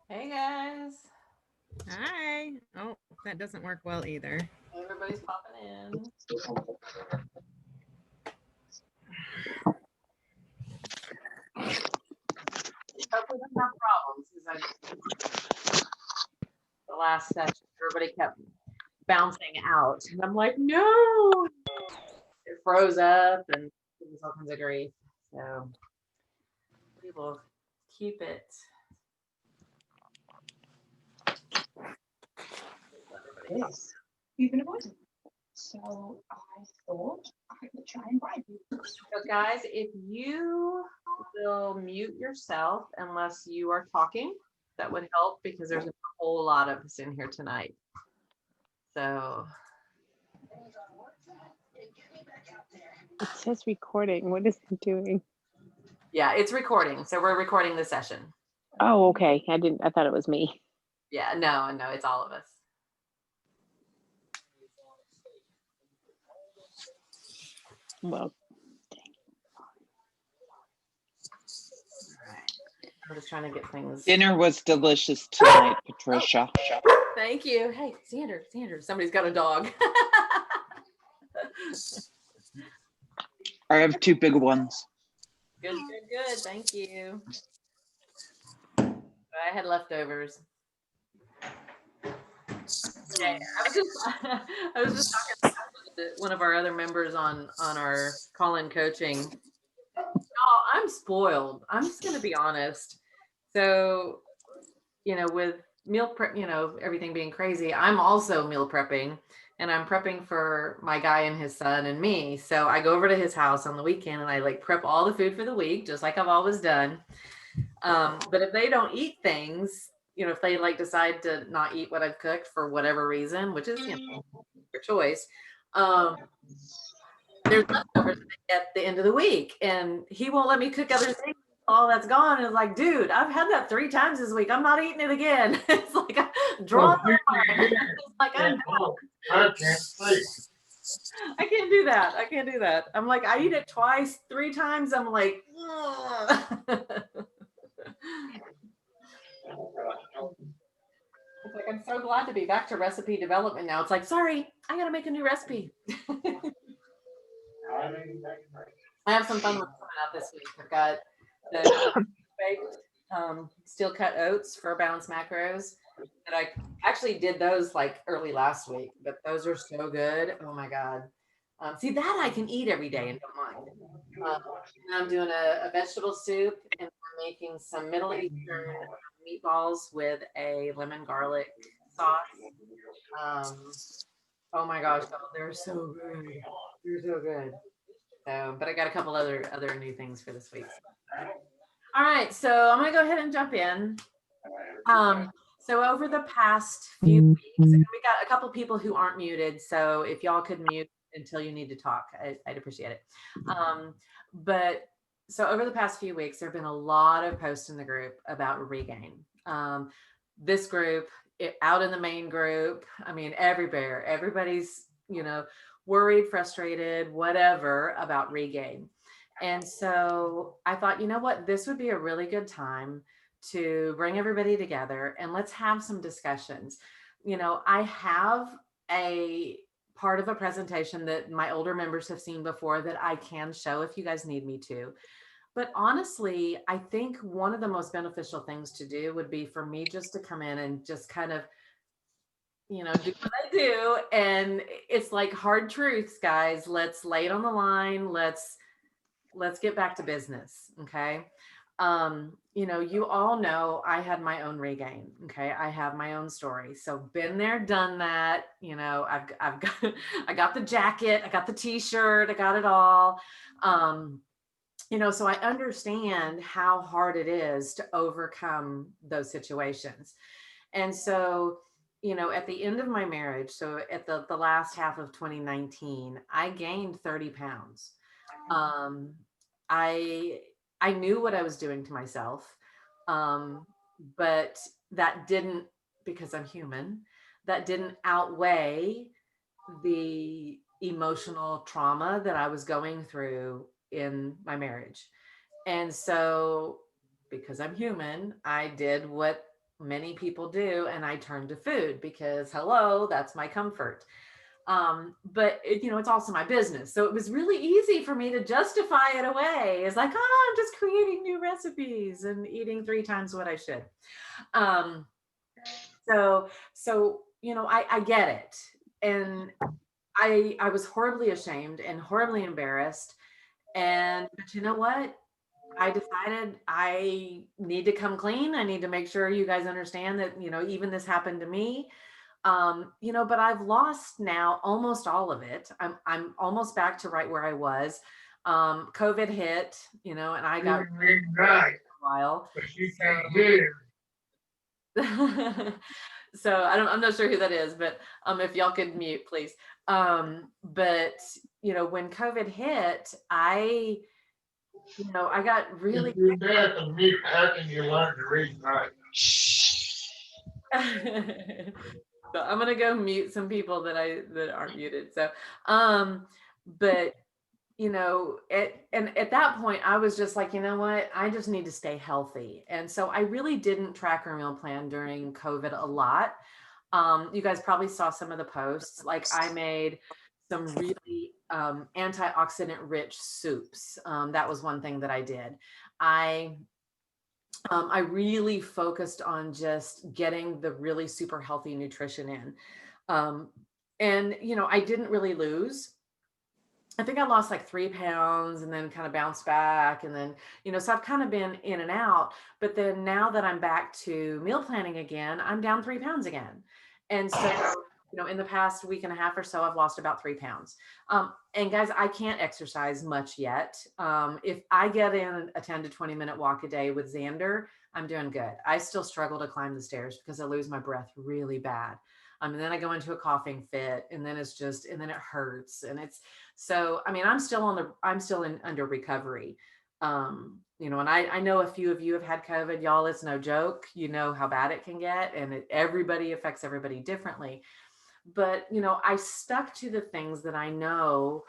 Hey guys, Hi. Oh, that doesn't work well either. everybody's popping in. Hopefully, don't have problems because the last session everybody kept bouncing out, and I'm like, no, it froze up and it was all kinds of grief. So we will keep it. Let everybody talk. This you've been avoiding. So I thought I would try and bribe you. So guys, if you will mute yourself unless you are talking, that would help because there's a whole lot of us in here tonight. So It says recording. What is it doing? yeah, it's recording. So we're recording the session. Oh, okay. I thought it was me. Yeah, no, it's all of us. Well, All right. I'm just trying to get things. Dinner was delicious tonight, Patricia. Thank you. Hey, Xander, somebody's got a dog. I have two big ones. Good. Thank you. I had leftovers. Yeah, I was just talking to one of our other members on our call-in coaching. Oh, I'm spoiled. I'm just gonna be honest. So, with meal prep, everything being crazy, I'm also meal prepping, and I'm prepping for my guy and his son and me. So I go over to his house on the weekend and I like prep all the food for the week, just like I've always done. But if they don't eat things, if they like decide to not eat what I've cooked for whatever reason, which is their choice, um, there's leftovers at the end of the week, and he won't let me cook other things. All that's gone. And it's like, dude, I've had that 3 times this week. I'm not eating it again. It's like draw the line. It's like I can't do that. I can't do that. I'm like, I eat it twice, 3 times. I'm like, it's like I'm so glad to be back to recipe development now. It's like, sorry, I gotta make a new recipe. I have some fun ones coming out this week. I've got the baked steel cut oats for balanced macros that I actually did those like early last week, but those are so good. Oh my God. See, that I can eat every day and don't mind. And I'm doing a vegetable soup, and we're making some Middle Eastern meatballs with a lemon garlic sauce. Um, oh my gosh, they're so good. They're so good. So, but I got a couple other new things for this week. All right, so I'm gonna go ahead and jump in. So over the past few weeks, we got a couple people who aren't muted. So if y'all could mute until you need to talk, I'd appreciate it. But so over the past few weeks, there have been a lot of posts in the group about regain. This group, out in the main group, I mean, everybody's, worried, frustrated, whatever about regain. And so I thought, you know what, this would be a really good time to bring everybody together and let's have some discussions. I have a part of a presentation that my older members have seen before that I can show if you guys need me to. But honestly, I think one of the most beneficial things to do would be for me just to come in and just kind of, do what I do. And it's like hard truths, guys. Let's lay it on the line. Let's get back to business. Okay. You all know I had my own regain. Okay. I have my own story. So been there, done that. I've got, I got the jacket, I got the t-shirt, I got it all. So I understand how hard it is to overcome those situations. And so, at the end of my marriage, so at the last half of 2019, I gained 30 pounds. Um, I I knew what I was doing to myself, um, but that didn't, because I'm human, that didn't outweigh the emotional trauma that I was going through in my marriage. And so, because I'm human, I did what many people do, and I turn to food because hello, that's my comfort. But it's also my business. So it was really easy for me to justify it away. It's like, oh, I'm just creating new recipes and eating 3 times what I should. Um, I get it. And I was horribly ashamed and horribly embarrassed. But you know what? I decided I need to come clean. I need to make sure you guys understand that, even this happened to me. But I've lost now almost all of it. I'm almost back to right where I was. COVID hit, and I got really Right, for a while. but you can't hear. So I'm not sure who that is, but if y'all could mute, please. But when COVID hit, I got really If you're deaf and mute, how can you learn to read and write? So I'm gonna go mute some people that aren't muted. So, but at that point, I was just like, you know what, I just need to stay healthy, and so I really didn't track or meal plan during COVID a lot. You guys probably saw some of the posts. Like I made some really antioxidant rich soups. That was one thing that I did. I really focused on just getting the really super healthy nutrition in. I didn't really lose. I think I lost like 3 pounds and then kind of bounced back. And then, so I've kind of been in and out. But then now that I'm back to meal planning again, I'm down 3 pounds again. And so, in the past week and a half or so, I've lost about 3 pounds. And guys, I can't exercise much yet. If I get in a 10 to 20-minute walk a day with Xander, I'm doing good. I still struggle to climb the stairs because I lose my breath really bad. And then I go into a coughing fit, and then and then it hurts. And I'm still under recovery. And I know a few of you have had COVID, y'all. It's no joke. You know how bad it can get, and everybody affects everybody differently. But, I stuck to the things that I know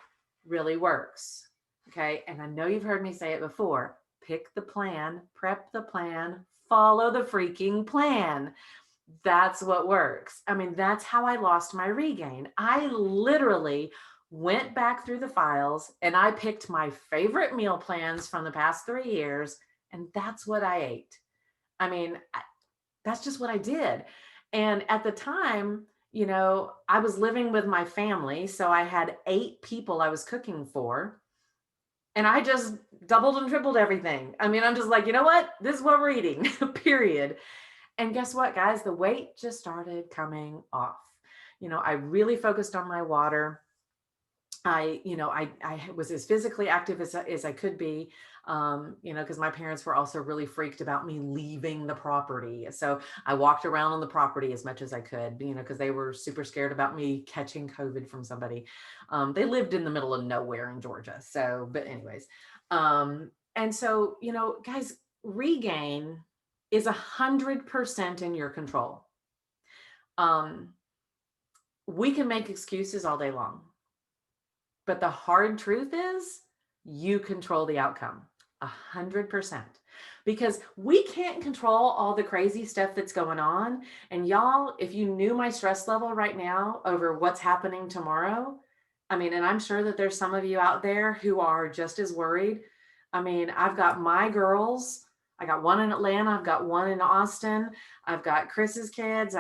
really works. Okay. And I know you've heard me say it before. Pick the plan, prep the plan, follow the freaking plan. That's what works. That's how I lost my regain. I literally went back through the files and I picked my favorite meal plans from the past 3 years. And that's what I ate. That's just what I did. And at the time, I was living with my family. So I had 8 people I was cooking for. And I just doubled and tripled everything. I'm just like, you know what? This is what we're eating, period. And guess what, guys? The weight just started coming off. I really focused on my water. I was as physically active as I could be, because my parents were also really freaked about me leaving the property. So I walked around on the property as much as I could, because they were super scared about me catching COVID from somebody. They lived in the middle of nowhere in Georgia. So, but anyways, and so, guys, regain is 100% in your control. We can make excuses all day long, but the hard truth is you control the outcome 100%, because we can't control all the crazy stuff that's going on. And y'all, if you knew my stress level right now over what's happening tomorrow, and I'm sure that there's some of you out there who are just as worried. I've got my girls. I got one in Atlanta. I've got one in Austin. I've got Chris's kids.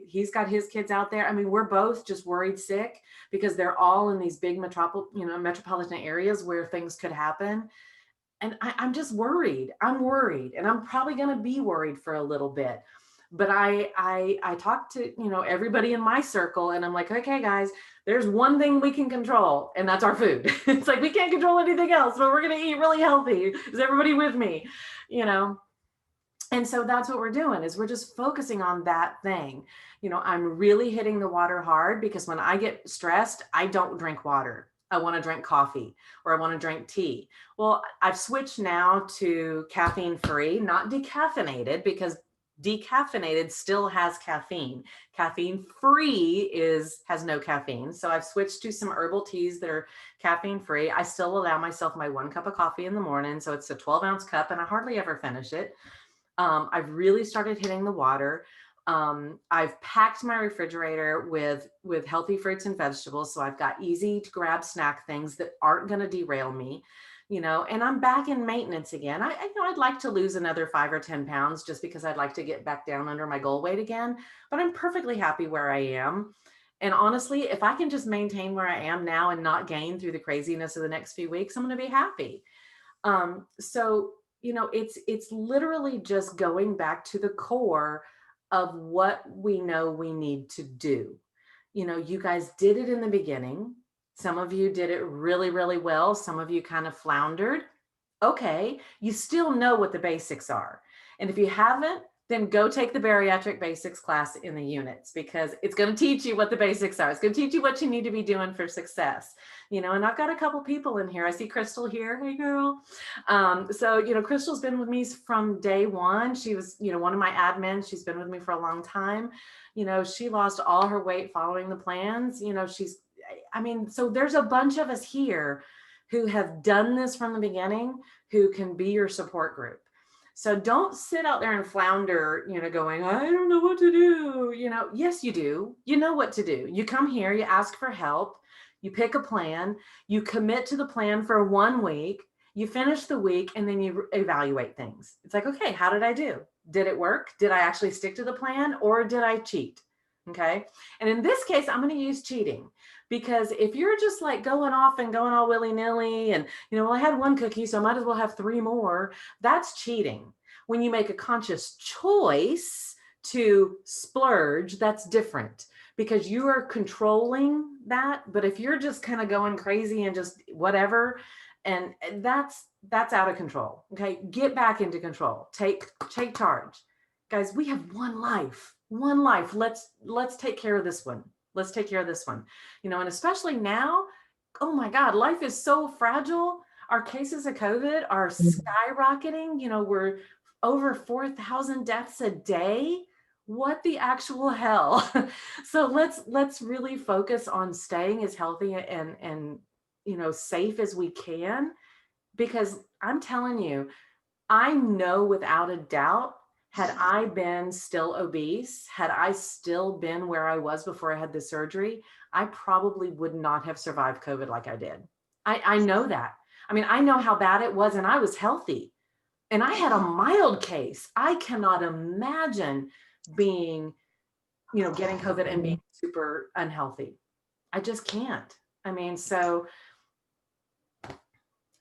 He's got his kids out there. We're both just worried sick because they're all in these big metropolitan areas where things could happen. And I'm just worried. I'm worried, and I'm probably going to be worried for a little bit. But I talk to, everybody in my circle, and I'm like, okay, guys, there's one thing we can control, and that's our food. It's like, we can't control anything else, but we're going to eat really healthy. Is everybody with me? And so that's what we're doing, is we're just focusing on that thing. I'm really hitting the water hard, because when I get stressed, I don't drink water. I want to drink coffee, or I want to drink tea. Well, I've switched now to caffeine free, not decaffeinated, because decaffeinated still has caffeine. Caffeine free has no caffeine. So I've switched to some herbal teas that are caffeine free. I still allow myself my 1 cup of coffee in the morning. So it's a 12-ounce cup, and I hardly ever finish it. I've really started hitting the water. I've packed my refrigerator with healthy fruits and vegetables. So I've got easy to grab snack things that aren't going to derail me, and I'm back in maintenance again. I'd like to lose another 5 or 10 pounds just because I'd like to get back down under my goal weight again, but I'm perfectly happy where I am. And honestly, if I can just maintain where I am now and not gain through the craziness of the next few weeks, I'm going to be happy. So, it's literally just going back to the core of what we know we need to do. You guys did it in the beginning. Some of you did it really, really well. Some of you kind of floundered. Okay, you still know what the basics are. And if you haven't, then go take the bariatric basics class in the units, because it's going to teach you what the basics are. It's going to teach you what you need to be doing for success. And I've got a couple people in here. I see Crystal here. Hey, girl. So, Crystal's been with me from day one. She was, one of my admins. She's been with me for a long time. She lost all her weight following the plans. So there's a bunch of us here who have done this from the beginning, who can be your support group. So don't sit out there and flounder, going, I don't know what to do. Yes, you do. You know what to do. You come here, you ask for help, you pick a plan, you commit to the plan for 1 week, you finish the week, and then you evaluate things. It's like, okay, how did I do? Did it work? Did I actually stick to the plan, or did I cheat? Okay. And in this case, I'm going to use cheating, because if you're just like going off and going all willy-nilly and, well, I had 1 cookie, so I might as well have 3 more. That's cheating. When you make a conscious choice to splurge, that's different, because you are controlling that. But if you're just kind of going crazy and just whatever, and that's out of control. Okay. Get back into control. Take charge. Guys, we have one life. Let's take care of this one. Let's take care of this one. And especially now, oh my God, life is so fragile. Our cases of COVID are skyrocketing. We're over 4,000 deaths a day. What the actual hell? So let's really focus on staying as healthy and safe as we can, because I'm telling you, I know without a doubt, had I been still obese, had I still been where I was before I had the surgery, I probably would not have survived COVID like I did. I know that. I know how bad it was, and I was healthy, and I had a mild case. I cannot imagine being, getting COVID and being super unhealthy. I just can't. So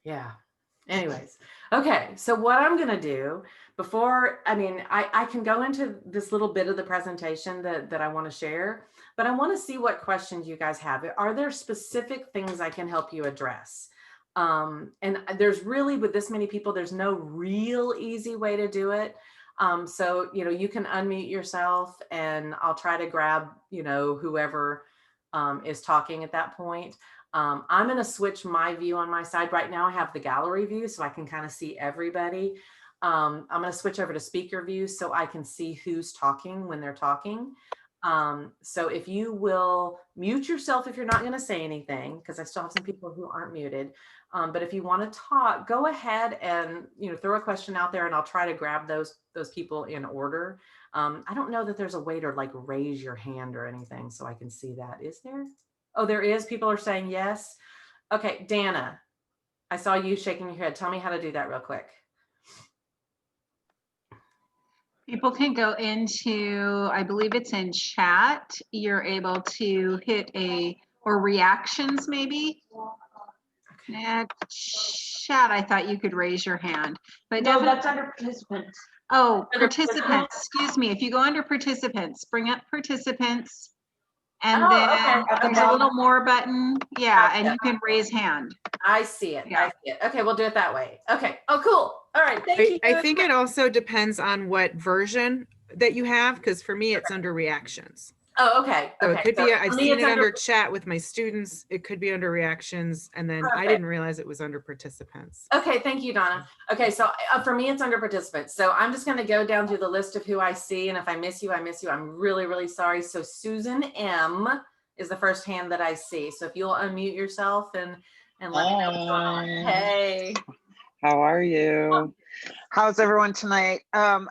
yeah. Anyways, okay. So what I'm going to do before, I can go into this little bit of the presentation that I want to share, but I want to see what questions you guys have. Are there specific things I can help you address? And there's really, with this many people, there's no real easy way to do it. So, you can unmute yourself, and I'll try to grab, whoever is talking at that point. I'm going to switch my view on my side. Right now I have the gallery view, so I can kind of see everybody. I'm going to switch over to speaker view so I can see who's talking when they're talking. So if you will mute yourself if you're not going to say anything, because I still have some people who aren't muted. But if you want to talk, go ahead and throw a question out there, and I'll try to grab those people in order. I don't know that there's a way to like raise your hand or anything, so I can see that. Is there? Oh, there is. People are saying yes. Okay, Dana, I saw you shaking your head. Tell me how to do that real quick. People can go into, I believe it's in chat. You're able to hit or reactions maybe. Okay. Chat, I thought you could raise your hand. But no, that's under participants. Oh, participants, excuse me. If you go under participants, bring up participants. And then there's a little more button. Yeah, and you can raise hand. I see it. Yeah. I see it. Okay, we'll do it that way. Okay. Oh, cool. All right. Thank you. I think it also depends on what version that you have, because for me, it's under reactions. Oh, okay. So it could be, I've seen it under chat with my students. It could be under reactions. And then I didn't realize it was under participants. Okay. Thank you, Donna. Okay. So for me, it's under participants. So I'm just going to go down through the list of who I see. And if I miss you, I miss you. I'm really, really sorry. So Susan M is the first hand that I see. So if you'll unmute yourself and let me know what's going on. Hey. How are you? How's everyone tonight? God,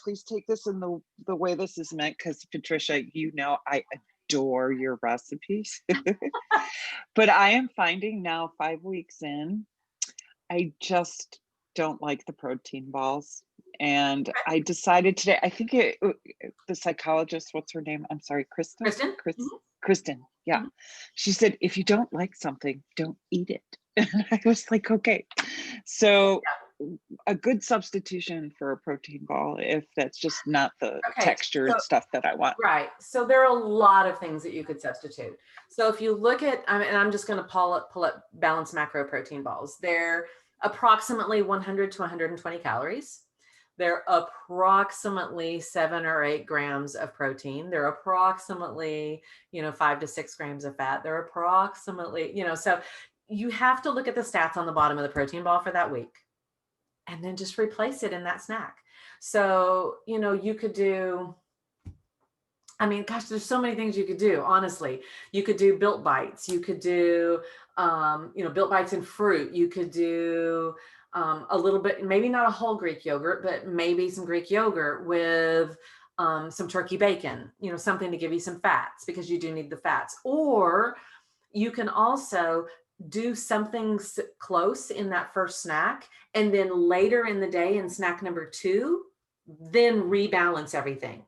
please take this in the way this is meant, because Patricia, I adore your recipes. But I am finding now, 5 weeks in, I just don't like the protein balls. And I decided today, I think the psychologist, what's her name? I'm sorry, Kristen? Kristen? Kristen, yeah. Mhm. She said, if you don't like something, don't eat it. And I was like, okay. So a good substitution for a protein ball, if that's just not the Okay, textured so- stuff that I want. Right. So there are a lot of things that you could substitute. So if you look at, and I'm just going to pull up balanced macro protein balls. They're approximately 100 to 120 calories. They're approximately 7 or 8 grams of protein. They're approximately, 5 to 6 grams of fat. They're approximately, so you have to look at the stats on the bottom of the protein ball for that week and then just replace it in that snack. So, you could do, gosh, there's so many things you could do. Honestly, you could do Built Bites. You could do, Built Bites and fruit. You could do a little bit, maybe not a whole Greek yogurt, but maybe some Greek yogurt with some turkey bacon, something to give you some fats, because you do need the fats. Or you can also do something close in that first snack, and then later in the day in snack number 2, then rebalance everything.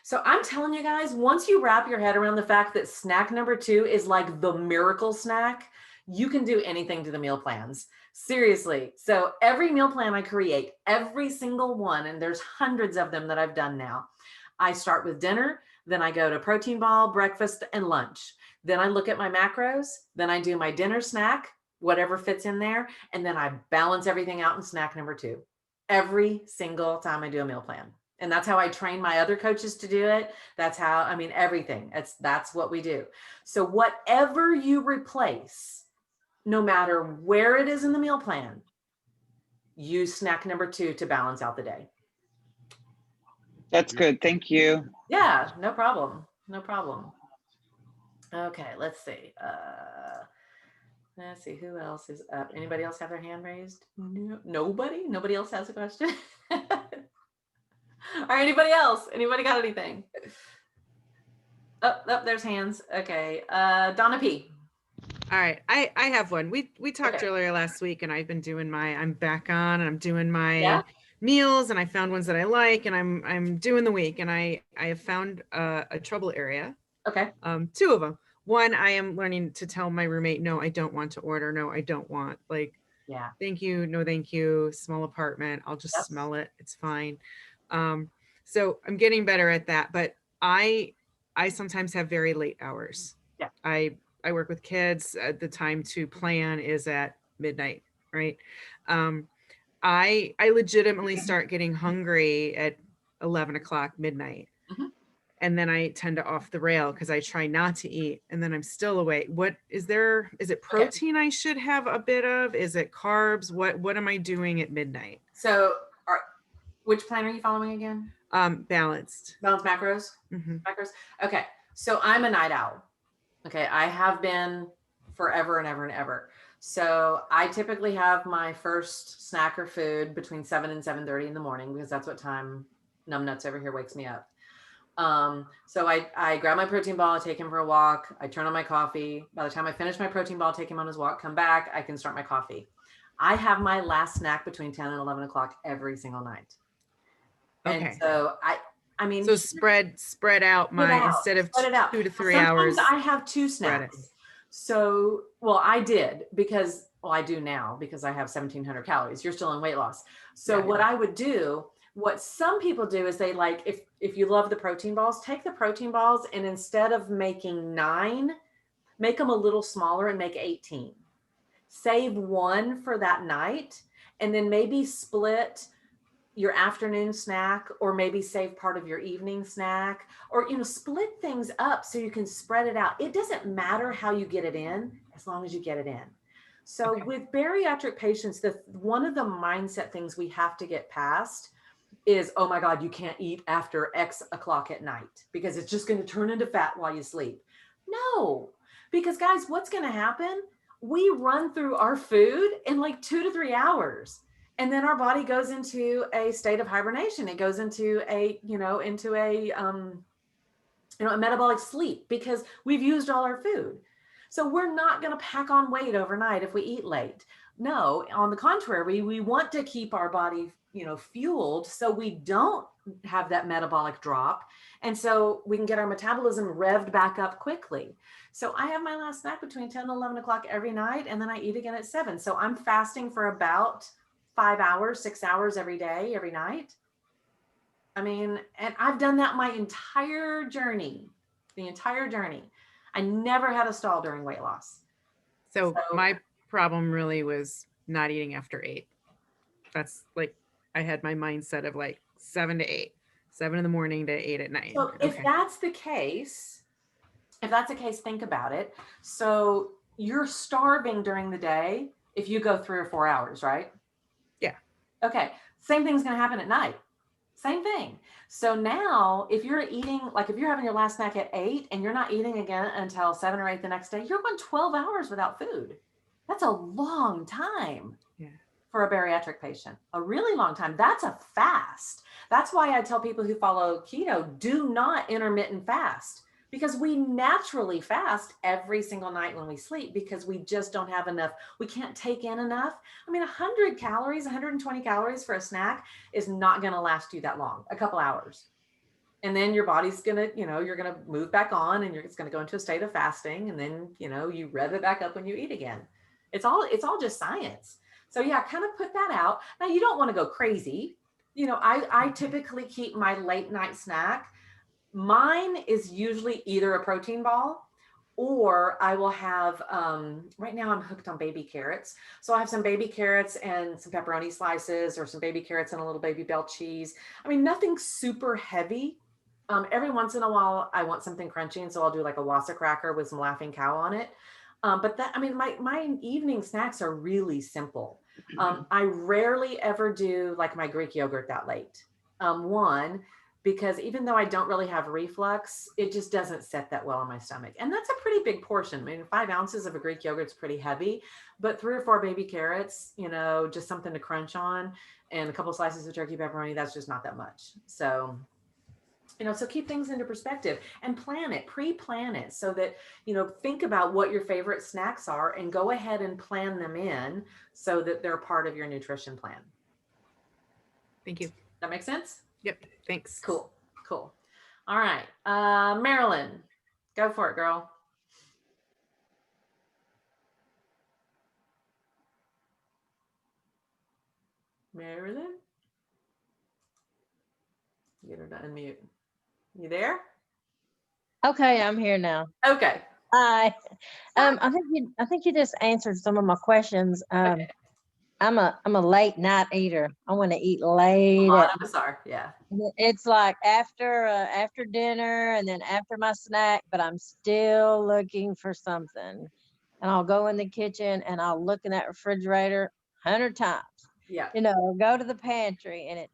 So I'm telling you guys, once you wrap your head around the fact that snack number 2 is like the miracle snack, you can do anything to the meal plans. Seriously. So every meal plan I create, every single one, and there's hundreds of them that I've done now. I start with dinner, then I go to protein ball, breakfast, and lunch. Then I look at my macros, then I do my dinner snack, whatever fits in there, and then I balance everything out in snack number 2. Every single time I do a meal plan. And that's how I train my other coaches to do it. That's how, everything. That's what we do. So whatever you replace, no matter where it is in the meal plan, use snack number 2 to balance out the day. That's good. Thank you. Yeah, no problem. No problem. Okay, let's see. Let's see who else is up. Anybody else have their hand raised? No, nobody else has a question. Or anybody else? Anybody got anything? Oh, there's hands. Okay. Donna P. All right, I have one. We talked Okay. earlier last week, and I've been doing I'm back on, and I'm doing my Yeah. meals, and I found ones that I like, and I'm doing the week, and I have found a trouble area. Okay. 2 of them. One, I am learning to tell my roommate, no, I don't want to order. No, I don't want, Yeah. thank you, no thank you, small apartment, I'll just Yep. smell it, it's fine. So I'm getting better at that, but I sometimes have very late hours. Yeah. I work with kids. The time to plan is at midnight, right? I legitimately start getting hungry at 11 o'clock midnight. Mhm. And then I tend to off the rail because I try not to eat, and then I'm still awake. What is there? Is it protein I should have a bit of? Is it carbs? What am I doing at midnight? So which plan are you following again? Balanced. Balanced macros? Mhm. Macros. Okay. So I'm a night owl. Okay. I have been forever and ever and ever. So I typically have my first snack or food between 7 and 7:30 in the morning, because that's what time numbnuts over here wakes me up. So I grab my protein ball, I take him for a walk, I turn on my coffee. By the time I finish my protein ball, take him on his walk, come back, I can start my coffee. I have my last snack between 10 and 11 o'clock every single night. Okay. And so So spread out instead of spread it out. 2 to 3 Sometimes hours. I have 2 spread it. snacks. So, well, I did because, I do now because I have 1,700 calories. You're still in weight loss. So Yeah. what I would do, what some people do is they if you love the protein balls, take the protein balls, and instead of making 9, make them a little smaller and make 18. Save 1 for that night, and then maybe split your afternoon snack, or maybe save part of your evening snack, or split things up so you can spread it out. It doesn't matter how you get it in, as long as you get it in. So Okay. with bariatric patients, one of the mindset things we have to get past is, oh my God, you can't eat after X o'clock at night because it's just going to turn into fat while you sleep. No, because guys, what's going to happen? We run through our food in like 2 to 3 hours. And then our body goes into a state of hibernation. It goes into a metabolic sleep because we've used all our food. So we're not going to pack on weight overnight if we eat late. No, on the contrary, we want to keep our body, fueled so we don't have that metabolic drop. And so we can get our metabolism revved back up quickly. So I have my last snack between 10 and 11 o'clock every night, and then I eat again at 7. So I'm fasting for about 5 hours, 6 hours every day, every night. I mean, and I've done that my entire journey, the entire journey. I never had a stall during weight loss. So my problem really was not eating after 8. That's like, I had my mindset of like 7 to 8, 7 in the morning to 8 at night. So if that's the case, think about it. So you're starving during the day if you go 3 or 4 hours, right? Yeah. Okay. Same thing's going to happen at night. Same thing. So now if you're eating, like if you're having your last snack at 8 and you're not eating again until 7 or 8 the next day, you're going 12 hours without food. That's a long time. Yeah. For a bariatric patient, a really long time. That's a fast. That's why I tell people who follow keto, do not intermittent fast, because we naturally fast every single night when we sleep because we just don't have enough. We can't take in enough. I mean, 100 calories, 120 calories for a snack is not going to last you that long, a couple hours. And then your body's going to, you're going to move back on and it's going to go into a state of fasting. And then, you rev it back up when you eat again. It's all just science. So yeah, kind of put that out. Now you don't want to go crazy. I typically keep my late night snack. Mine is usually either a protein ball or I will have, right now I'm hooked on baby carrots. So I have some baby carrots and some pepperoni slices or some baby carrots and a little baby bell cheese. I mean, nothing super heavy. Every once in a while I want something crunchy. And so I'll do like a Wassa cracker with some Laughing Cow on it. But my evening snacks are really simple. I rarely ever do like my Greek yogurt that late. One, because even though I don't really have reflux, it just doesn't set that well on my stomach. And that's a pretty big portion. I mean, 5 ounces of a Greek yogurt is pretty heavy, but 3 or 4 baby carrots, just something to crunch on, and a couple slices of turkey pepperoni, that's just not that much. So, so keep things into perspective and pre-plan it so that, think about what your favorite snacks are and go ahead and plan them in so that they're part of your nutrition plan. Thank you. That makes sense? Yep. Thanks. Cool. All right. Marilyn, go for it, girl. Marilyn? Get her to unmute. You there? Okay, I'm here now. Okay. Hi. I think you just answered some of my questions. Okay. I'm a late night eater. I want to eat late. A lot of us are, yeah. It's like after dinner and then after my snack, but I'm still looking for something. And I'll go in the kitchen and I'll look in that refrigerator 100 times. Yeah. Go to the pantry and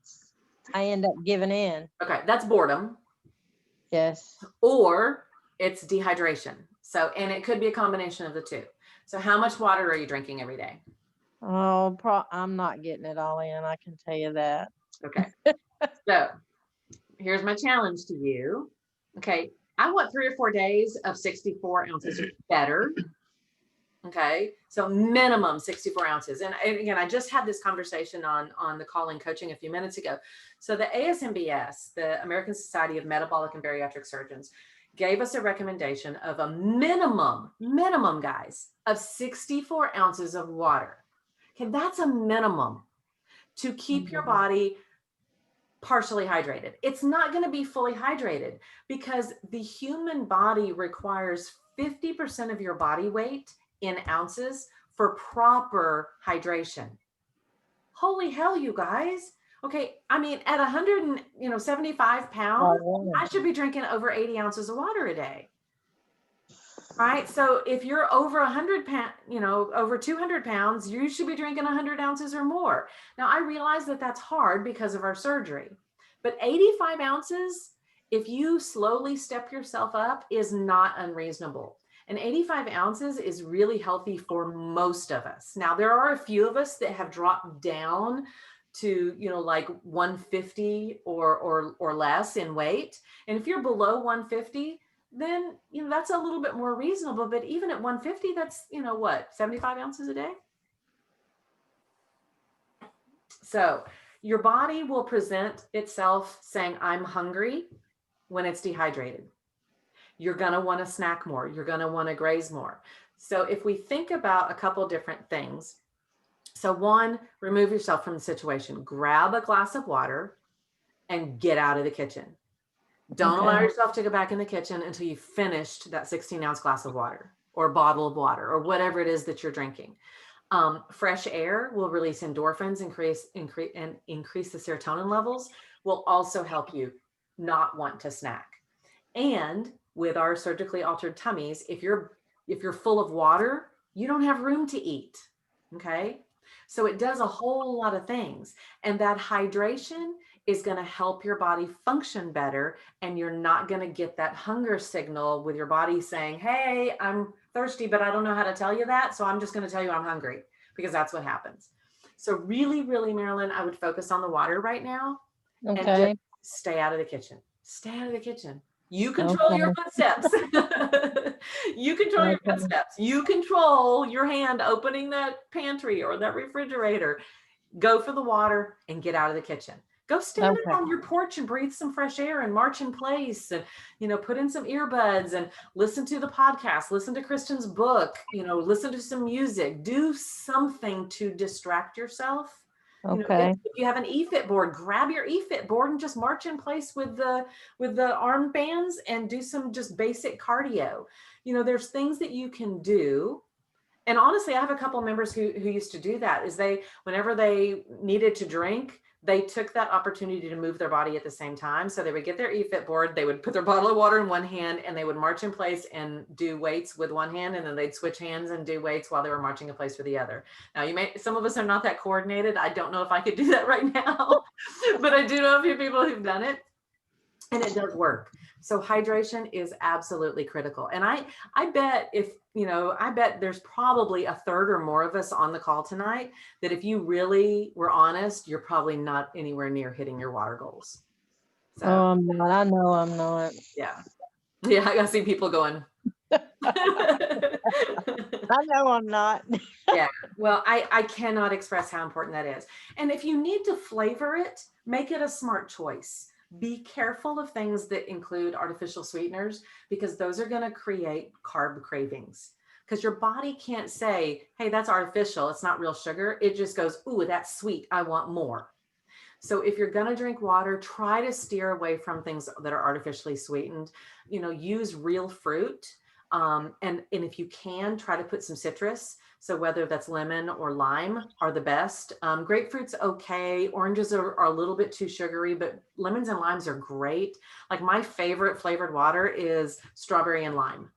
I end up giving in. Okay, that's boredom. Yes. Or it's dehydration. So, and it could be a combination of the two. So how much water are you drinking every day? Oh, I'm not getting it all in. I can tell you that. Okay. So here's my challenge to you. Okay. I want 3 or 4 days of 64 ounces or better. Okay. So minimum 64 ounces. And again, I just had this conversation on the call-in coaching a few minutes ago. So the ASMBS, the American Society of Metabolic and Bariatric Surgeons, gave us a recommendation of a minimum guys, of 64 ounces of water. Okay. That's a minimum to keep your body partially hydrated. It's not going to be fully hydrated because the human body requires 50% of your body weight in ounces for proper hydration. Holy hell, you guys. Okay. I mean, at 175 pounds, I should be drinking over 80 ounces of water a day. Right. So if you're over 100 pounds, over 200 pounds, you should be drinking 100 ounces or more. Now, I realize that that's hard because of our surgery, but 85 ounces, if you slowly step yourself up, is not unreasonable. And 85 ounces is really healthy for most of us. Now, there are a few of us that have dropped down to, like 150 or less in weight. And if you're below 150, then, that's a little bit more reasonable. But even at 150, that's, what, 75 ounces a day? So your body will present itself saying, I'm hungry, when it's dehydrated. You're going to want to snack more. You're going to want to graze more. So if we think about a couple different things, so one, remove yourself from the situation. Grab a glass of water and get out of the kitchen. Don't allow yourself to go back in the kitchen until you've finished that 16-ounce glass of water or bottle of water or whatever it is that you're drinking. Fresh air will release endorphins, increase the serotonin levels, will also help you not want to snack. And with our surgically altered tummies, if you're full of water, you don't have room to eat. Okay. So it does a whole lot of things. And that hydration is going to help your body function better. And you're not going to get that hunger signal with your body saying, hey, I'm thirsty, but I don't know how to tell you that. So I'm just going to tell you I'm hungry, because that's what happens. So really, really, Marilyn, I would focus on the water right now. Okay. And just stay out of the kitchen. Stay out of the kitchen. You control your footsteps. You control your footsteps. You control your hand opening that pantry or that refrigerator. Go for the water and get out of the kitchen. Go stand on your porch and breathe some fresh air and march in place and, put in some earbuds and listen to the podcast, listen to Kristen's book, listen to some music, do something to distract yourself. Okay. If you have an eFit board, grab your eFit board and just march in place with the arm bands and do some just basic cardio. There's things that you can do. And honestly, I have a couple of members who used to do that. Is whenever they needed to drink, they took that opportunity to move their body at the same time. So they would get their eFit board, they would put their bottle of water in one hand, and they would march in place and do weights with one hand, and then they'd switch hands and do weights while they were marching in place for the other. Now, some of us are not that coordinated. I don't know if I could do that right now, but I do know a few people who've done it, and it does work. So hydration is absolutely critical. And I bet I bet there's probably a third or more of us on the call tonight that if you really were honest, you're probably not anywhere near hitting your water goals. So, I'm not. I know I'm not. Yeah. I see people going. I know I'm not. Yeah. Well, I cannot express how important that is. And if you need to flavor it, make it a smart choice. Be careful of things that include artificial sweeteners, because those are going to create carb cravings. Because your body can't say, hey, that's artificial, it's not real sugar. It just goes, ooh, that's sweet, I want more. So if you're going to drink water, try to steer away from things that are artificially sweetened. Use real fruit. And if you can, try to put some citrus. So whether that's lemon or lime are the best. Grapefruit's okay. Oranges are a little bit too sugary, but lemons and limes are great. Like my favorite flavored water is strawberry and lime.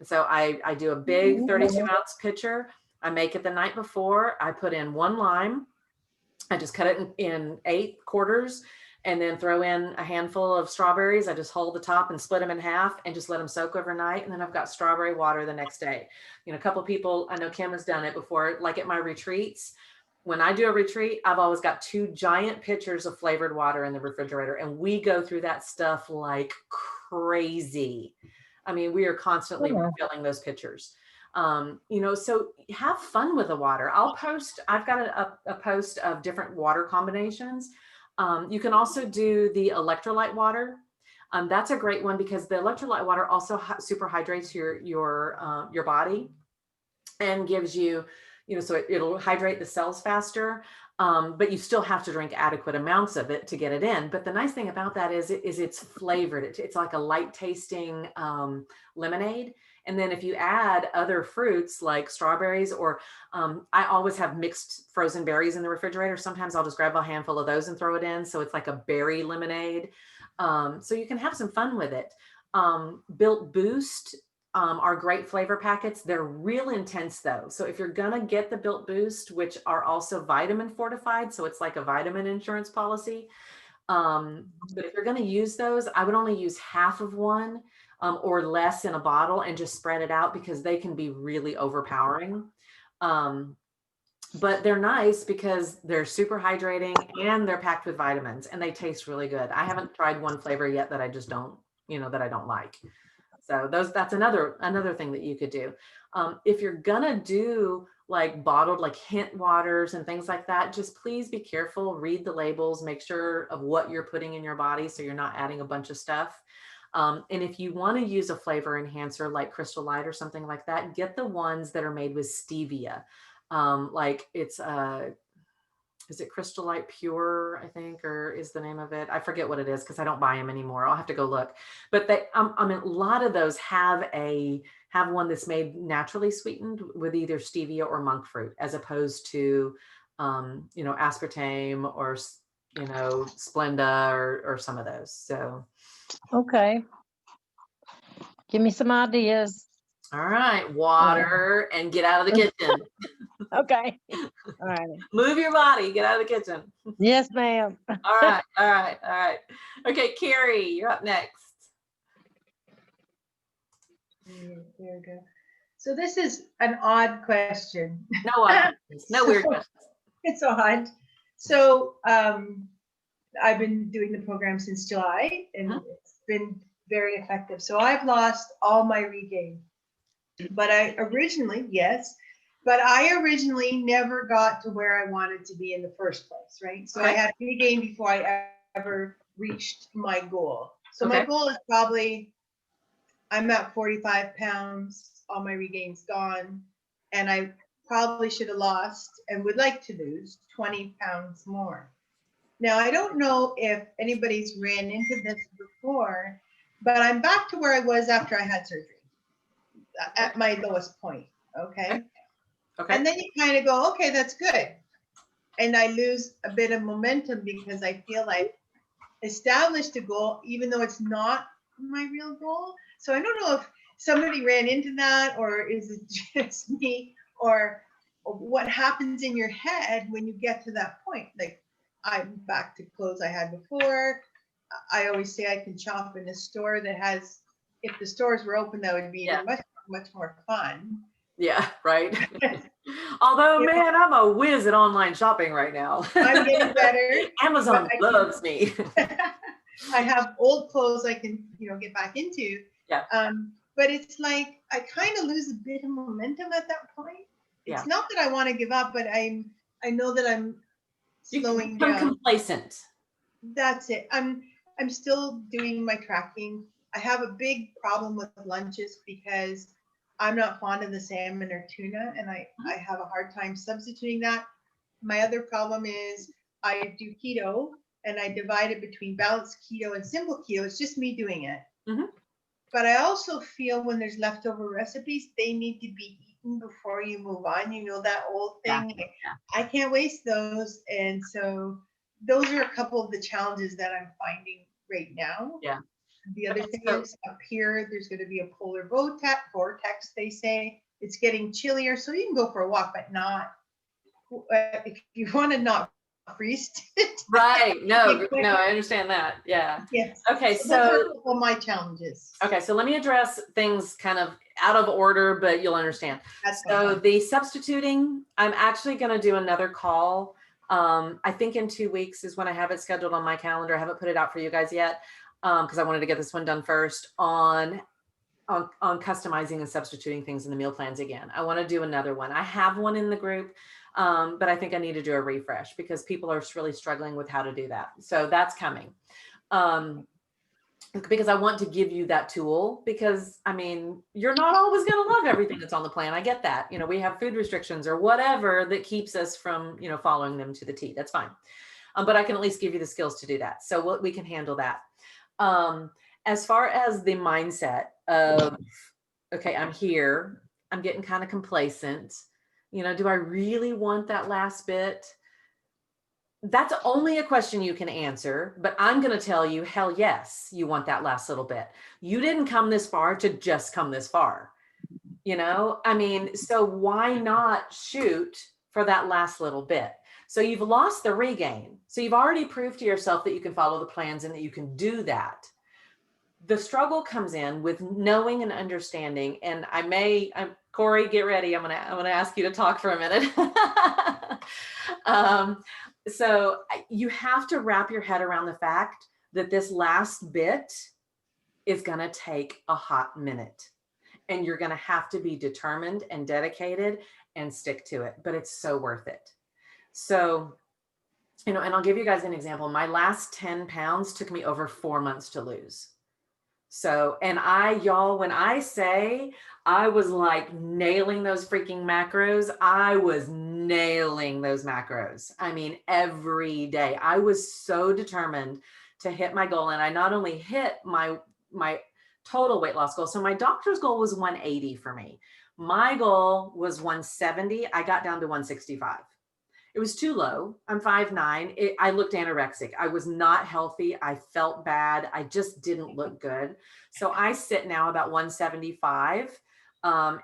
So I do a big 32-ounce pitcher. I make it the night before. I put in one lime. I just cut it in 8 quarters and then throw in a handful of strawberries. I just hold the top and split them in half and just let them soak overnight. And then I've got strawberry water the next day. A couple of people, I know Kim has done it before, like at my retreats. When I do a retreat, I've always got 2 giant pitchers of flavored water in the refrigerator, and we go through that stuff like crazy. I mean, we are constantly refilling those pitchers. So have fun with the water. I've got a post of different water combinations. You can also do the electrolyte water. That's a great one because the electrolyte water also super hydrates your body and gives you, so it'll hydrate the cells faster. But you still have to drink adequate amounts of it to get it in. But the nice thing about that is it's flavored. It's like a light tasting lemonade. And then if you add other fruits like strawberries, or I always have mixed frozen berries in the refrigerator. Sometimes I'll just grab a handful of those and throw it in. So it's like a berry lemonade. So you can have some fun with it. Built Boost are great flavor packets. They're real intense though. So if you're gonna get the Built Boost, which are also vitamin fortified, so it's like a vitamin insurance policy. But if you're gonna use those, I would only use half of one. or less in a bottle and just spread it out because they can be really overpowering. But they're nice because they're super hydrating and they're packed with vitamins and they taste really good. I haven't tried one flavor yet that I just don't, that I don't like. So that's another thing that you could do. If you're gonna do like bottled, like hint waters and things like that, just please be careful, read the labels, make sure of what you're putting in your body so you're not adding a bunch of stuff. And if you want to use a flavor enhancer like Crystal Light or something like that, get the ones that are made with stevia. Like it's is it Crystal Light Pure, I think, or is the name of it? I forget what it is because I don't buy them anymore. I'll have to go look. But they, I mean, a lot of those have one that's made naturally sweetened with either stevia or monk fruit, as opposed to, aspartame or, Splenda or some of those. So. Okay. Give me some ideas. All right, water and get out of the kitchen. Okay. All right. Move your body, get out of the kitchen. Yes, ma'am. All right. Okay, Carrie, you're up next. There we go. So this is an odd question. No weird questions. It's odd. So I've been doing the program since July and it's been very effective. So I've lost all my regain. But I originally never got to where I wanted to be in the first place, right? So I had regain before I ever reached my goal. So my goal is probably, I'm at 45 pounds, all my regain's gone, and I probably should have lost and would like to lose 20 pounds more. Now, I don't know if anybody's ran into this before, but I'm back to where I was after I had surgery. At my lowest point, okay? And then you kind of go, okay, that's good. And I lose a bit of momentum because I feel like established a goal, even though it's not my real goal. So I don't know if somebody ran into that or is it just me or what happens in your head when you get to that point. Like I'm back to clothes I had before. I always say I can shop in a store that has, if the stores were open, that would be much more fun. Yeah, right. Although, man, I'm a whiz at online shopping right now. I'm getting better. Amazon loves me. I have old clothes I can, get back into. Yeah. But it's like I kind of lose a bit of momentum at that point. It's not that I want to give up, but I know that I'm slowing down. I'm complacent. That's it. I'm still doing my tracking. I have a big problem with lunches because I'm not fond of the salmon or tuna, and I have a hard time substituting that. My other problem is I do keto, and I divide it between balanced keto and simple keto. It's just me doing it. But I also feel when there's leftover recipes, they need to be eaten before you move on. You know that old thing? Yeah. I can't waste those. And so those are a couple of the challenges that I'm finding right now. Yeah. The other thing is up here, there's going to be a polar vortex, they say. It's getting chillier, so you can go for a walk, but not if you want to not freeze. Right. No, I understand that. Yeah. Yes. Okay. So those are all my challenges. Okay. So let me address things kind of out of order, but you'll understand. So the substituting, I'm actually going to do another call. I think in 2 weeks is when I have it scheduled on my calendar. I haven't put it out for you guys yet. Because I wanted to get this one done first on customizing and substituting things in the meal plans again. I want to do another one. I have one in the group, but I think I need to do a refresh because people are really struggling with how to do that. So that's coming. Because I want to give you that tool because, I mean, you're not always going to love everything that's on the plan. I get that. We have food restrictions or whatever that keeps us from, following them to the T. That's fine. But I can at least give you the skills to do that. So we can handle that. As far as the mindset of, okay, I'm here, I'm getting kind of complacent, do I really want that last bit? That's only a question you can answer, but I'm going to tell you, hell yes, you want that last little bit. You didn't come this far to just come this far, I mean, so why not shoot for that last little bit? So you've lost the regain. So you've already proved to yourself that you can follow the plans and that you can do that. the struggle comes in with knowing and understanding. And Corey, get ready. I'm gonna ask you to talk for a minute. So you have to wrap your head around the fact that this last bit is gonna take a hot minute, and you're gonna have to be determined and dedicated and stick to it, but it's so worth it. So, and I'll give you guys an example. My last 10 pounds took me over 4 months to lose. So, and y'all, when I say I was like nailing those freaking macros, I was nailing those macros. I mean, every day I was so determined to hit my goal. And I not only hit my total weight loss goal. So my doctor's goal was 180 for me. My goal was 170. I got down to 165. It was too low. I'm 5'9". I looked anorexic. I was not healthy. I felt bad. I just didn't look good. So I sit now about 175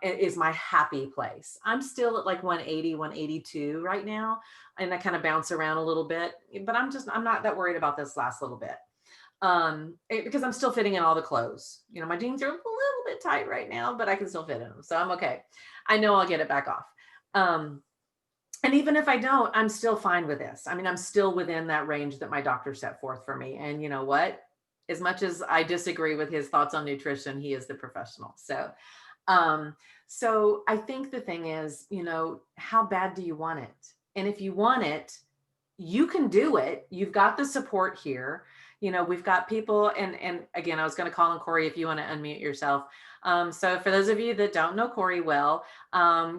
is my happy place. I'm still at like 180, 182 right now. And I kind of bounce around a little bit, but I'm not that worried about this last little bit. Because I'm still fitting in all the clothes. My jeans are a little bit tight right now, but I can still fit in them. So I'm okay. I know I'll get it back off. And even if I don't, I'm still fine with this. I mean, I'm still within that range that my doctor set forth for me. And you know what? As much as I disagree with his thoughts on nutrition, he is the professional. So, so I think the thing is, how bad do you want it? And if you want it, you can do it. You've got the support here. We've got people, and again, I was going to call on Corey if you want to unmute yourself. So for those of you that don't know Corey well,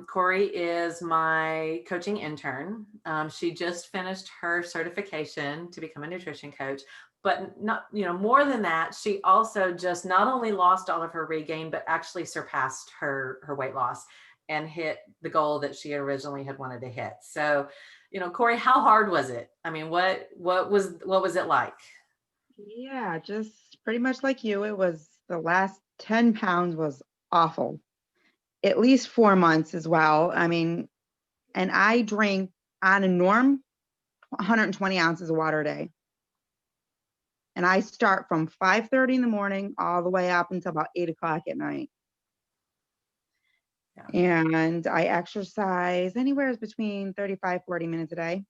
Corey is my coaching intern. She just finished her certification to become a nutrition coach, but not, more than that, she also just not only lost all of her regain, but actually surpassed her weight loss and hit the goal that she originally had wanted to hit. So, Corey, how hard was it? I mean, what was it like? Yeah, just pretty much like you. It was the last 10 pounds was awful. At least 4 months as well. I mean, and I drink on a norm 120 ounces of water a day. And I start from 5:30 in the morning all the way up until about 8 o'clock at night. Yeah. And I exercise anywhere between 35, 40 minutes a day.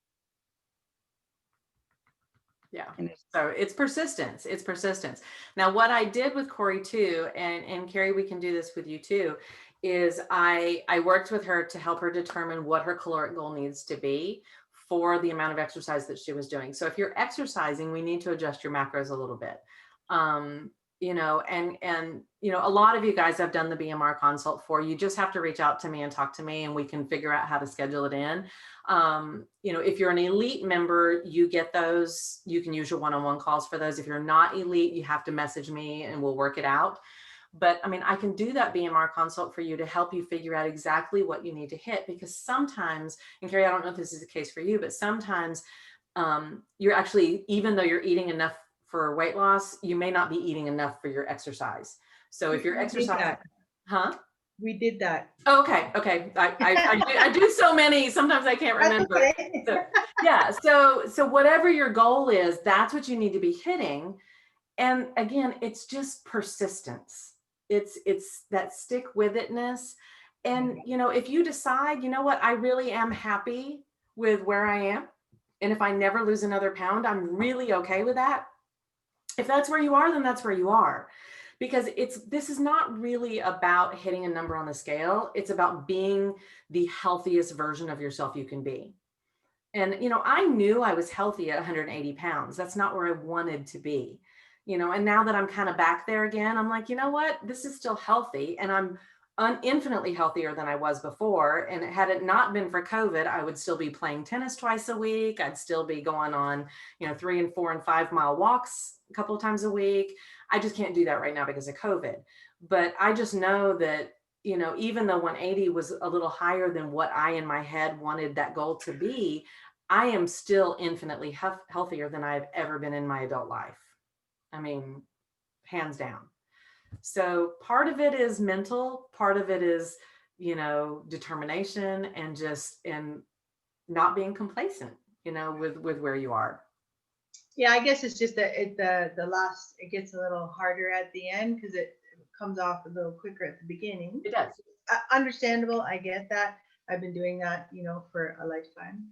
Yeah. So it's persistence. It's persistence. Now, what I did with Corey too, and Carrie, we can do this with you too, is I worked with her to help her determine what her caloric goal needs to be for the amount of exercise that she was doing. So if you're exercising, we need to adjust your macros a little bit. A lot of you guys have done the BMR consult for you. Just have to reach out to me and talk to me, and we can figure out how to schedule it in. If you're an elite member, you get those. You can use your one-on-one calls for those. If you're not elite, you have to message me and we'll work it out. But I mean, I can do that BMR consult for you to help you figure out exactly what you need to hit, because sometimes, and Carrie, I don't know if this is the case for you, but sometimes you're actually, even though you're eating enough for weight loss, you may not be eating enough for your exercise. So if you're exercising, We did that. Oh, okay. I do so many, sometimes I can't remember. Okay. So, yeah. So whatever your goal is, that's what you need to be hitting. And again, it's just persistence. It's that stick with itness. And, if you decide, what, I really am happy with where I am. And if I never lose another pound, I'm really okay with that. If that's where you are, then that's where you are. Because this is not really about hitting a number on the scale. It's about being the healthiest version of yourself you can be. And, I knew I was healthy at 180 pounds. That's not where I wanted to be, and now that I'm kind of back there again, I'm like, you know what, this is still healthy, and I'm infinitely healthier than I was before. And had it not been for COVID, I would still be playing tennis twice a week. I'd still be going on, 3 and 4 and 5 mile walks a couple of times a week. I just can't do that right now because of COVID. But I just know that, even though 180 was a little higher than what I in my head wanted that goal to be, I am still infinitely healthier than I've ever been in my adult life. I mean, hands down. So part of it is mental, part of it is, determination and not being complacent, with where you are. Yeah, I guess it's just that the last, it gets a little harder at the end because it comes off a little quicker at the beginning. It does. Understandable, I get that. I've been doing that, for a lifetime.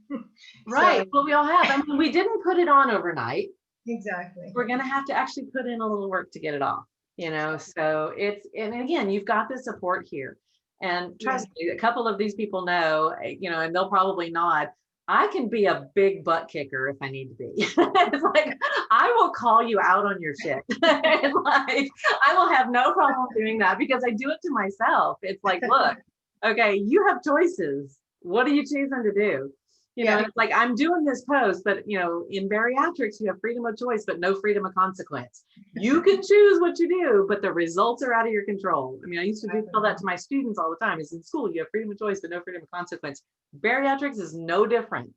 Right. So, Well, we all have. I mean, we didn't put it on overnight. exactly. We're going to have to actually put in a little work to get it off, so and again, you've got the support here. And trust me, a couple of these people know, and they'll probably nod. I can be a big butt kicker if I need to be. It's like, I will call you out on your shit. And like, I will have no problem doing that because I do it to myself. It's like, look, okay, you have choices. What are you choosing to do? And it's like, I'm doing this post, but in bariatrics, you have freedom of choice, but no freedom of consequence. You can choose what you do, but the results are out of your control. I mean, I used to tell that to my students all the time. Is in school, you have freedom of choice, but no freedom of consequence. Bariatrics is no different.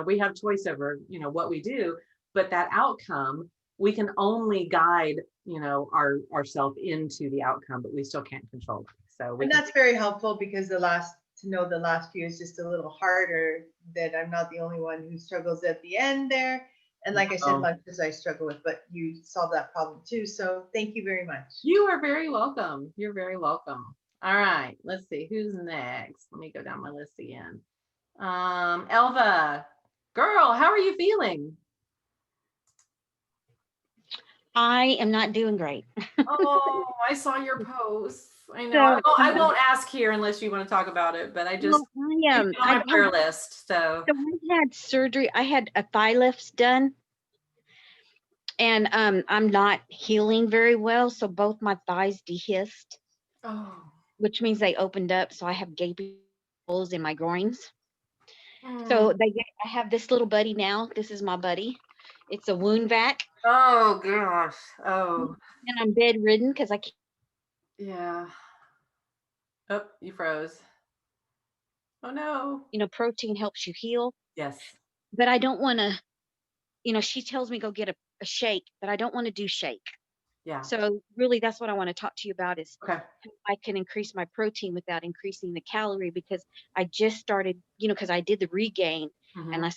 We have choice over, what we do, but that outcome, we can only guide, ourselves into the outcome, but we still can't control it. So and that's very helpful because the last few is just a little harder, that I'm not the only one who struggles at the end there. And like I said, lunches I struggle with, but you solve that problem too. So thank you very much. You are very welcome. You're very welcome. All right, let's see who's next. Let me go down my list again. Elva, girl, how are you feeling? I am not doing great. Oh, I saw your posts. I know. I won't ask here unless you want to talk about it, but I just on my prayer list. So I had surgery. I had a thigh lift done, and I'm not healing very well. So both my thighs dehisced, which means they opened up. So I have gaping holes in my groins. So I have this little buddy now. This is my buddy. It's a wound vac. Oh gosh. Oh. And I'm bedridden because I can't. Yeah. Oh, you froze. Oh no. Protein helps you heal. Yes. But I don't want to, she tells me go get a shake, but I don't want to do shake. Yeah. So really that's what I want to talk to you about is how I can increase my protein without increasing the calorie, because I just started, because I did the regain and I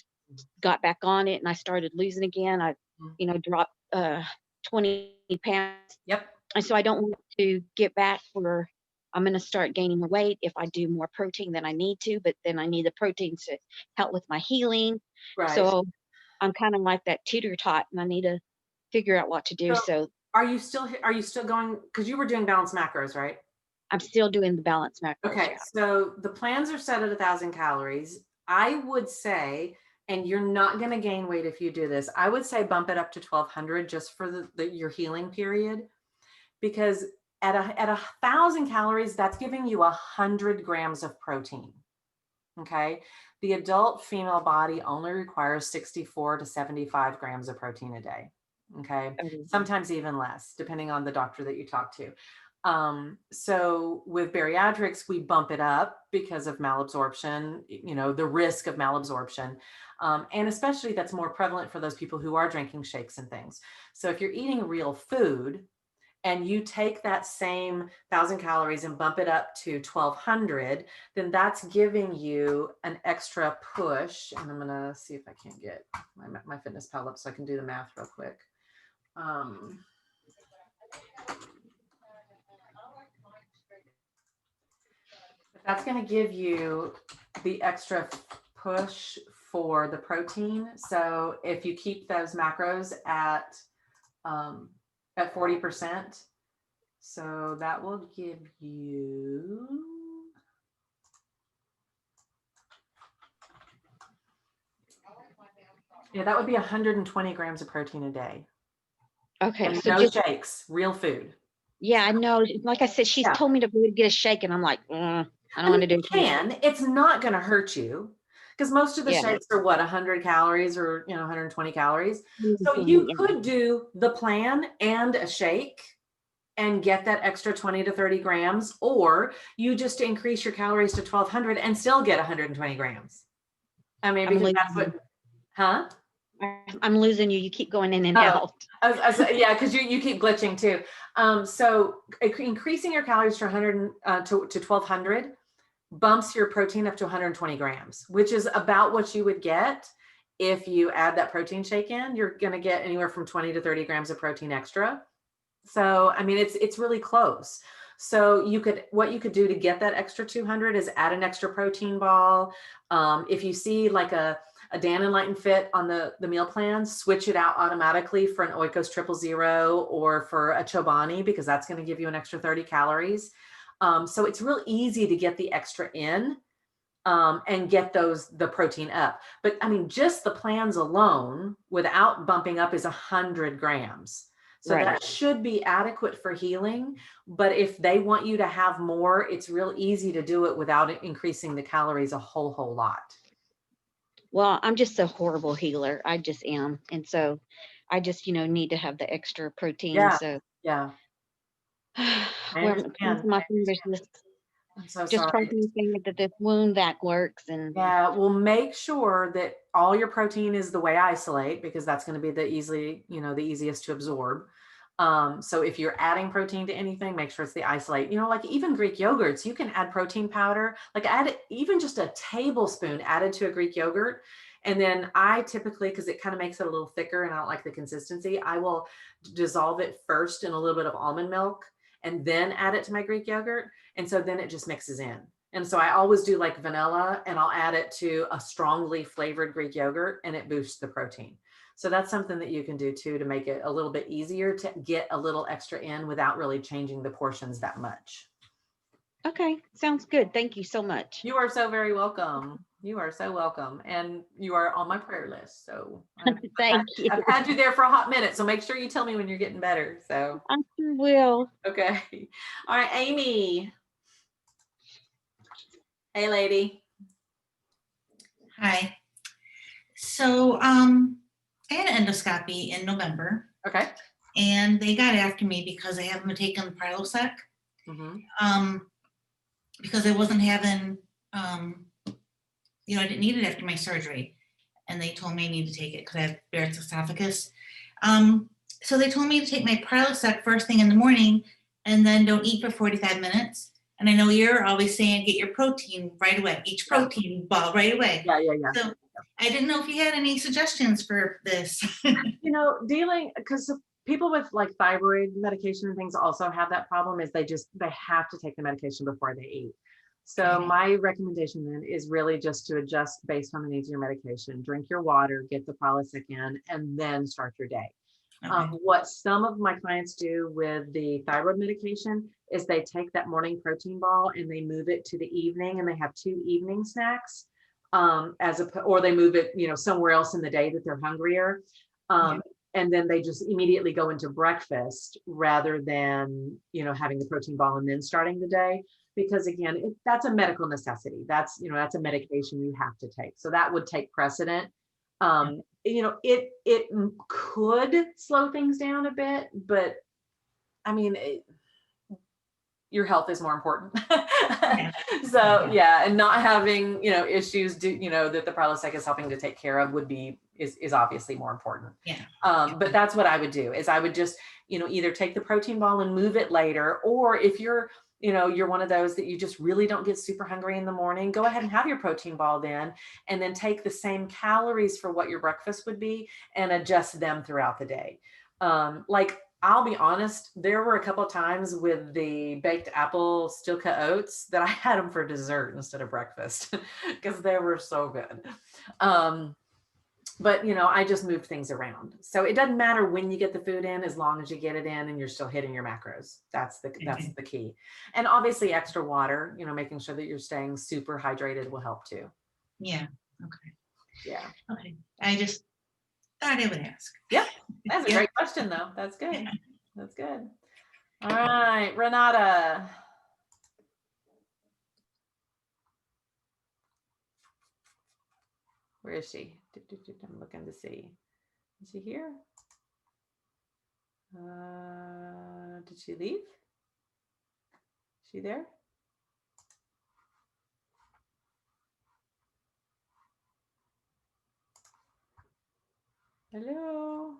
got back on it and I started losing again. I, dropped 20 pounds. Yep. And so I don't want to get back where I'm going to start gaining more weight if I do more protein than I need to, but then I need the protein to help with my healing. Right. So I'm kind of like that teeter-tot and I need to figure out what to do. So are you still going, because you were doing balanced macros, right? I'm still doing the balanced macros. Okay. So the plans are set at 1,000 calories. I would say, and you're not going to gain weight if you do this, I would say bump it up to 1,200 just for your healing period, because at 1,000 calories, that's giving you 100 grams of protein. Okay. The adult female body only requires 64 to 75 grams of protein a day. Okay. Sometimes even less, depending on the doctor that you talk to. So with bariatrics, we bump it up because of malabsorption, the risk of malabsorption. And especially that's more prevalent for those people who are drinking shakes and things. So if you're eating real food and you take that same 1,000 calories and bump it up to 1,200, then that's giving you an extra push. And I'm going to see if I can get my Fitness Pal up so I can do the math real quick. That's going to give you the extra push for the protein. So if you keep those macros at 40%, so that will give you, that would be 120 grams of protein a day. Okay. And so no shakes, real food. Yeah, I know. Like I said, she's told me to go get a shake and I'm like, I don't want to do it. It's not going to hurt you because most of the shakes are 100 calories or 120 calories. So you could do the plan and a shake and get that extra 20 to 30 grams, or you just increase your calories to 1,200 and still get 120 grams. I mean, because that's what, huh? I'm losing you. You keep going in and out. Yeah, because you keep glitching too. So increasing your calories to 100 to 1,200 bumps your protein up to 120 grams, which is about what you would get if you add that protein shake in, you're going to get anywhere from 20 to 30 grams of protein extra. So, I mean, it's really close. So what you could do to get that extra 200 is add an extra protein ball. If you see like a Dan and Light Fit on the meal plan, switch it out automatically for an Oikos 000 or for a Chobani, because that's going to give you an extra 30 calories. So it's real easy to get the extra in and get the protein up. But I mean, just the plans alone without bumping up is 100 grams. So Right. that should be adequate for healing. But if they want you to have more, it's real easy to do it without increasing the calories a whole lot. Well, I'm just a horrible healer. I just am. And so I just, need to have the extra protein. Yeah. So Yeah. well, my fingers I'm so just sorry. crossing the finger that this wound vac works. And Yeah, well, make sure that all your protein is the whey isolate, because that's going to be the easiest to absorb. So if you're adding protein to anything, make sure it's the isolate. Like even Greek yogurts, you can add protein powder, like add even just a tablespoon added to a Greek yogurt. And then I typically, because it kind of makes it a little thicker and I don't like the consistency, I will dissolve it first in a little bit of almond milk and then add it to my Greek yogurt. And so then it just mixes in. And so I always do like vanilla, and I'll add it to a strongly flavored Greek yogurt, and it boosts the protein. So that's something that you can do too, to make it a little bit easier to get a little extra in without really changing the portions that much. okay, sounds good. Thank you so much. You are so very welcome. You are so welcome. And you are on my prayer list. So Thank you. I've had you there for a hot minute. So make sure you tell me when you're getting better. So I sure will. okay. All right, Amy. Hey, lady. Hi. So I had an endoscopy in November. Okay. And they got after me because I haven't taken the Prilosec. Because I wasn't having, I didn't need it after my surgery. And they told me I need to take it because I have Barrett's esophagus. So they told me to take my Prilosec first thing in the morning and then don't eat for 45 minutes. And I know you're always saying get your protein right away, each protein ball right away. Yeah. So I didn't know if you had any suggestions for this. Because people with like thyroid medication and things also have that problem, is they have to take the medication before they eat. So my recommendation then is really just to adjust based on the needs of your medication. Drink your water, get the Prilosec in, and then start your day. Okay. What some of my clients do with the thyroid medication is they take that morning protein ball and they move it to the evening, and they have 2 evening snacks, or they move it, somewhere else in the day that they're hungrier. And then they just immediately go into breakfast rather than, having the protein ball and then starting the day. Because again, that's a medical necessity. That's a medication you have to take. So that would take precedent. It could slow things down a bit, but I mean, your health is more important. So yeah, and not having, issues that the Prilosec is helping to take care of is obviously more important. Yeah. But that's what I would do, is I would just, either take the protein ball and move it later, or if you're one of those that you just really don't get super hungry in the morning, go ahead and have your protein ball then, and then take the same calories for what your breakfast would be and adjust them throughout the day. I'll be honest, there were a couple of times with the baked apple steel cut oats that I had them for dessert instead of breakfast because they were so good. But I just moved things around. So it doesn't matter when you get the food in, as long as you get it in and you're still hitting your macros. That's the key. And obviously extra water, making sure that you're staying super hydrated will help too. Yeah. Okay. Yeah. Okay. I just thought I would ask. Yeah. That's a great question though. That's good. Yeah. That's good. All right, Renata. Where is she? I'm looking to see. Is she here? Did she leave? Is she there? Hello.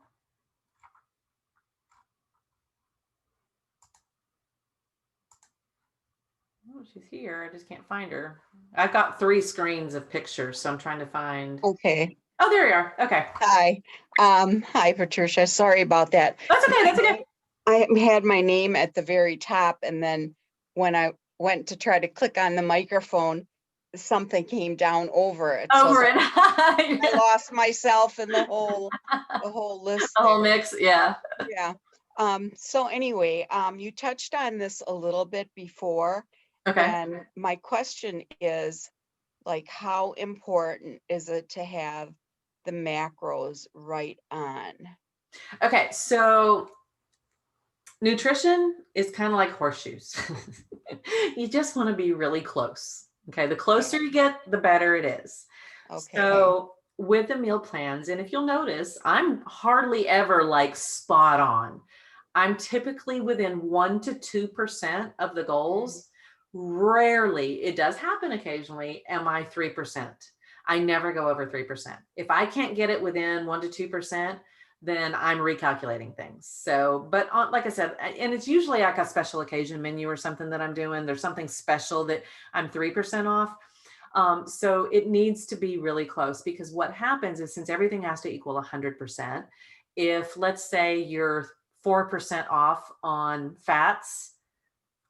Oh, she's here. I just can't find her. I've got 3 screens of pictures, so I'm trying to find. Okay. Oh, there you are. Okay. Hi. Hi, Patricia. Sorry about that. That's okay. That's okay. I had my name at the very top, and then when I went to try to click on the microphone, something came down over it. Over it. I lost myself in the whole list. The whole there. mix. Yeah. Yeah. So anyway, you touched on this a little bit before. Okay. And my question is, like, how important is it to have the macros right on? Okay. So nutrition is kind of like horseshoes. You just want to be really close. Okay. The closer you get, the better it is. Okay. So with the meal plans, and if you'll notice, I'm hardly ever like spot on. I'm typically within 1 to 2% of the goals. Rarely, it does happen occasionally, am I 3%. I never go over 3%. If I can't get it within 1 to 2%, then I'm recalculating things. So, but like I said, and it's usually like a special occasion menu or something that I'm doing. There's something special that I'm 3% off. So it needs to be really close, because what happens is, since everything has to equal 100%, if let's say you're 4% off on fats,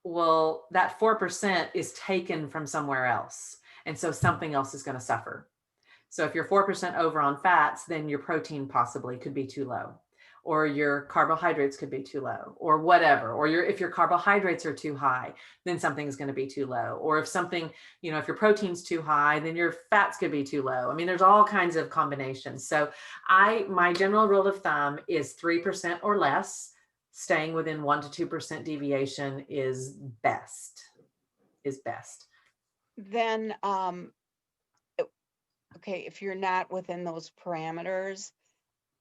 well, that 4% is taken from somewhere else. And so something else is going to suffer. So if you're 4% over on fats, then your protein possibly could be too low, or your carbohydrates could be too low, or whatever. Or if your carbohydrates are too high, then something is going to be too low. Or if something, if your protein's too high, then your fats could be too low. I mean, there's all kinds of combinations. So my general rule of thumb is 3% or less. Staying within 1 to 2% deviation is best. Then, okay, if you're not within those parameters,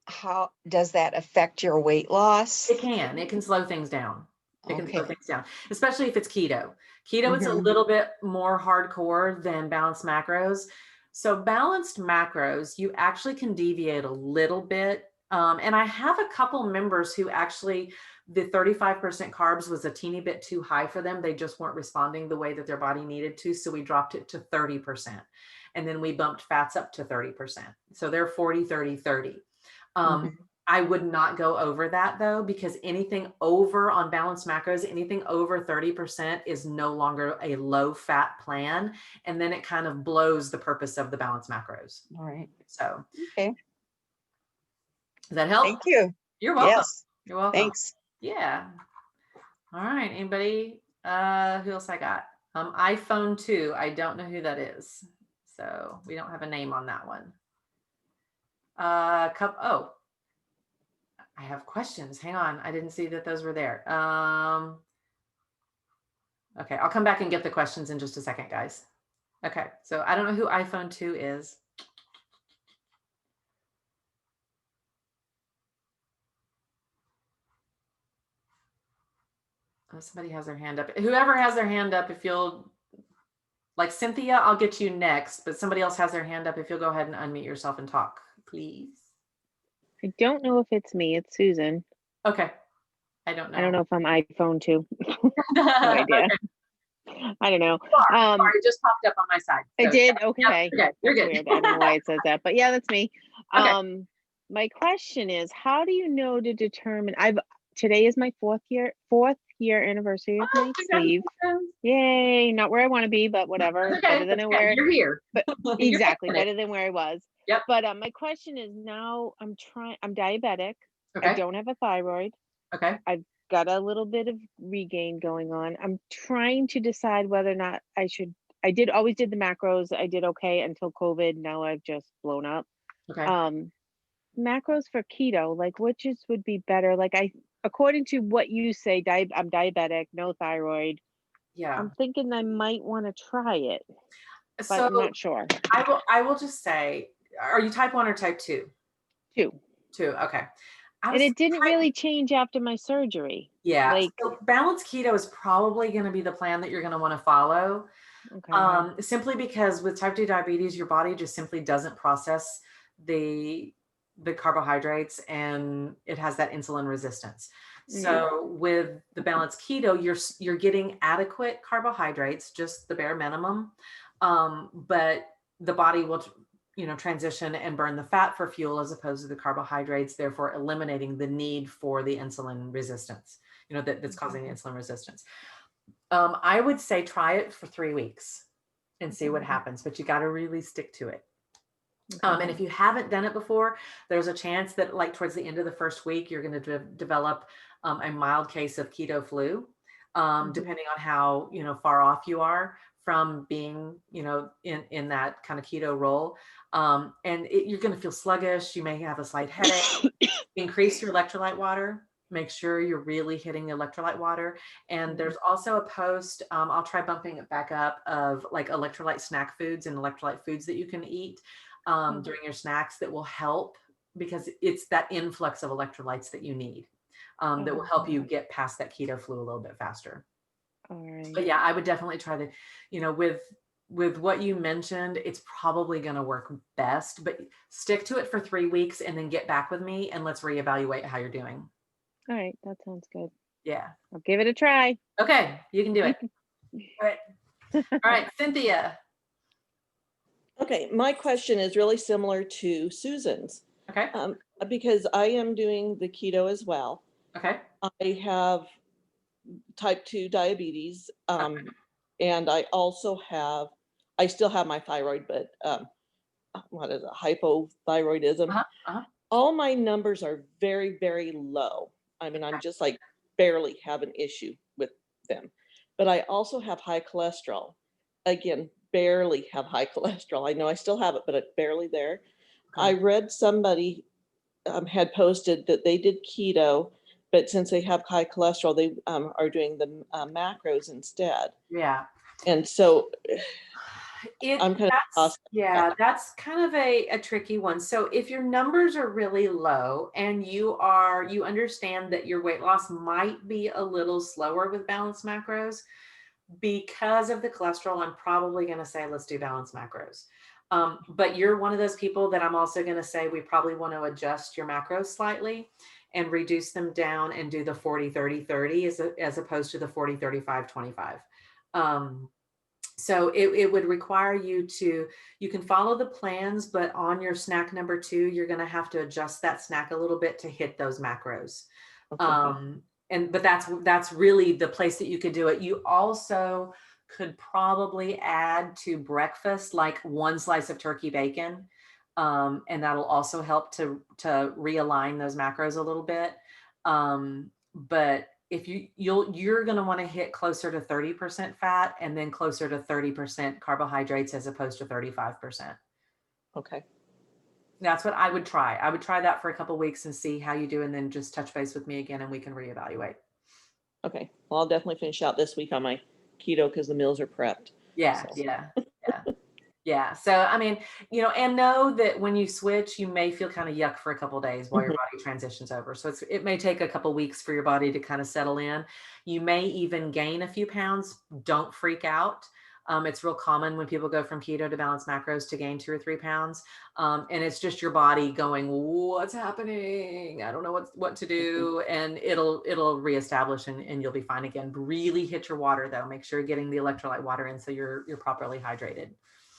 how does that affect your weight loss? It can slow things down. It can slow things down, especially if it's keto. Keto is a little bit more hardcore than balanced macros. So balanced macros, you actually can deviate a little bit. And I have a couple members who actually, the 35% carbs was a teeny bit too high for them. They just weren't responding the way that their body needed to. So we dropped it to 30%. And then we bumped fats up to 30%. So they're 40, 30, 30. I would not go over that though, because anything over on balanced macros, anything over 30% is no longer a low fat plan. And then it kind of blows the purpose of the balanced macros. All right. So, okay. Does that help? Thank you. You're welcome. Yes. You're welcome. Thanks. Yeah. All right. Anybody, who else I got? iPhone 2. I don't know who that is. So we don't have a name on that one. Oh, I have questions. Hang on. I didn't see that those were there. Okay. I'll come back and get the questions in just a second, guys. Okay. So I don't know who iPhone 2 is. Oh, somebody has their hand up. Whoever has their hand up, if you'll, like Cynthia, I'll get you next, but somebody else has their hand up. If you'll go ahead and unmute yourself and talk, please. I don't know if it's me. It's Susan. Okay. I don't know. I don't know if I'm iPhone 2. No idea. Okay. I don't know. Sorry, it just popped up on my side. So, I did. Yeah. Okay. Yeah, you're That's good. weird. I don't know why it says that, but yeah, that's me. Okay. My question is, how do you know to determine? Today is my fourth year anniversary of my sleeve. Yay! Not where I want to be, but whatever. Okay. Better than where You're here. But exactly, better than where I was. Yep. But my question is, now I'm diabetic. Okay. I don't have a thyroid. Okay. I've got a little bit of regain going on. I'm trying to decide whether or not I should. Always did the macros. I did okay until COVID. Now I've just blown up. Okay. Macros for keto, like which would be better? Like according to what you say, I'm diabetic, no thyroid. Yeah. I'm thinking I might want to try it, but So I'm not sure. I will just say, are you type 1 or type 2? 2. Okay. And it didn't really change after my surgery. Yeah. Like, so balanced keto is probably going to be the plan that you're going to want to follow. okay. Simply because with type 2 diabetes, your body just simply doesn't process the carbohydrates, and it has that insulin resistance. So with the balanced keto, you're getting adequate carbohydrates, just the bare minimum. But the body will transition and burn the fat for fuel as opposed to the carbohydrates, therefore eliminating the need for the insulin resistance, that's causing the insulin resistance. I would say try it for 3 weeks and see what happens, but you got to really stick to it. And if you haven't done it before, there's a chance that like towards the end of the first week, you're going to develop a mild case of keto flu, depending on how, far off you are from being, in that kind of keto role. And you're going to feel sluggish. You may have a slight headache. Increase your electrolyte water. Make sure you're really hitting the electrolyte water. And there's also a post, I'll try bumping it back up, of like electrolyte snack foods and electrolyte foods that you can eat during your snacks that will help, because it's that influx of electrolytes that you need that will help you get past that keto flu a little bit faster. All right. But yeah, I would definitely try to, with what you mentioned, it's probably going to work best, but stick to it for 3 weeks and then get back with me and let's reevaluate how you're doing. All right, that sounds good. Yeah. I'll give it a try. Okay, you can do it. All right, Cynthia. Okay, my question is really similar to Susan's. Okay. Because I am doing the keto as well. Okay. I have type 2 diabetes, and I still have my thyroid, but what is it, hypothyroidism. All my numbers are very, very low. I mean, I'm just like barely have an issue with them. But I also have high cholesterol. Again, barely have high cholesterol. I know I still have it, but it's barely there. I read somebody had posted that they did keto, but since they have high cholesterol, they are doing the macros instead. Yeah. And so I'm kind of that's kind of a tricky one. So if your numbers are really low and you understand that your weight loss might be a little slower with balanced macros because of the cholesterol, I'm probably going to say, let's do balanced macros. But you're one of those people that I'm also going to say, we probably want to adjust your macros slightly and reduce them down and do the 40-30-30 as opposed to the 40-35-25. So it would require you can follow the plans, but on your snack number 2, you're going to have to adjust that snack a little bit to hit those macros. But that's really the place that you could do it. You also could probably add to breakfast, like 1 slice of turkey bacon. And that'll also help to realign those macros a little bit. But if you're going to want to hit closer to 30% fat and then closer to 30% carbohydrates as opposed to 35%. Okay. That's what I would try. I would try that for a couple of weeks and see how you do, and then just touch base with me again and we can reevaluate. Okay. Well, I'll definitely finish out this week on my keto because the meals are prepped. Yeah. So. Yeah. So, I mean, and know that when you switch, you may feel kind of yuck for a couple of days while your body transitions over. So it may take a couple of weeks for your body to kind of settle in. You may even gain a few pounds. Don't freak out. It's real common when people go from keto to balanced macros to gain 2 or 3 pounds. And it's just your body going, what's happening? I don't know what to do. And it'll reestablish and you'll be fine again. Really hit your water though. Make sure you're getting the electrolyte water in so you're properly hydrated.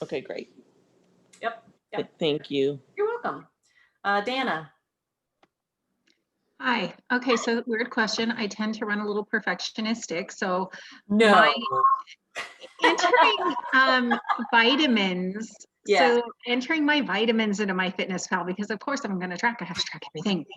Okay, great. Yep. Thank you. You're welcome. Dana. Hi. Okay, so weird question. I tend to run a little perfectionistic. So no. Entering vitamins. Yeah. So entering my vitamins into my fitness pal, because of course I'm going to track, I have to track everything.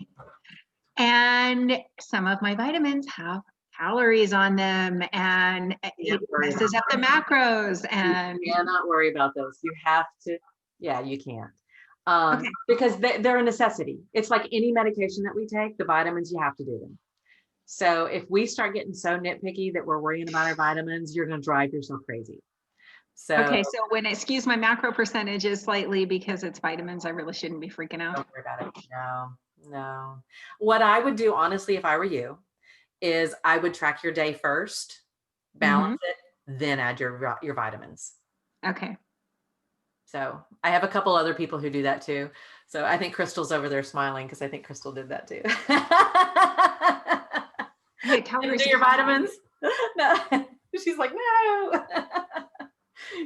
And some of my vitamins have calories on them and it messes up the macros. And you cannot worry about those. You have to, you can't. Because they're a necessity. It's like any medication that we take, the vitamins, you have to do them. So if we start getting so nitpicky that we're worrying about our vitamins, you're going to drive yourself crazy. So okay, so when it skews my macro percentages slightly because it's vitamins, I really shouldn't be freaking out. Don't worry about it. No. What I would do, honestly, if I were you, is I would track your day first, balance it, then add your vitamins. Okay. So I have a couple other people who do that too. So I think Crystal's over there smiling because I think Crystal did that too. Hey, calories do your vitamins? No. She's like, no.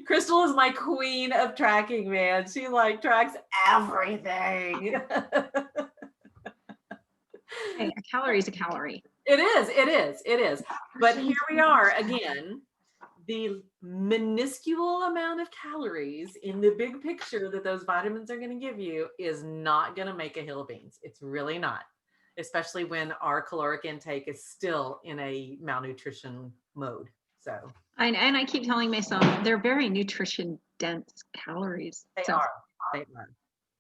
Crystal is my queen of tracking, man. She like tracks everything. Hey, a calorie is a calorie. It is, it is, it is. But here we are again. The minuscule amount of calories in the big picture that those vitamins are going to give you is not going to make a hill of beans. It's really not, especially when our caloric intake is still in a malnutrition mode. So, And I keep telling myself they're very nutrition dense calories. they So are. They are.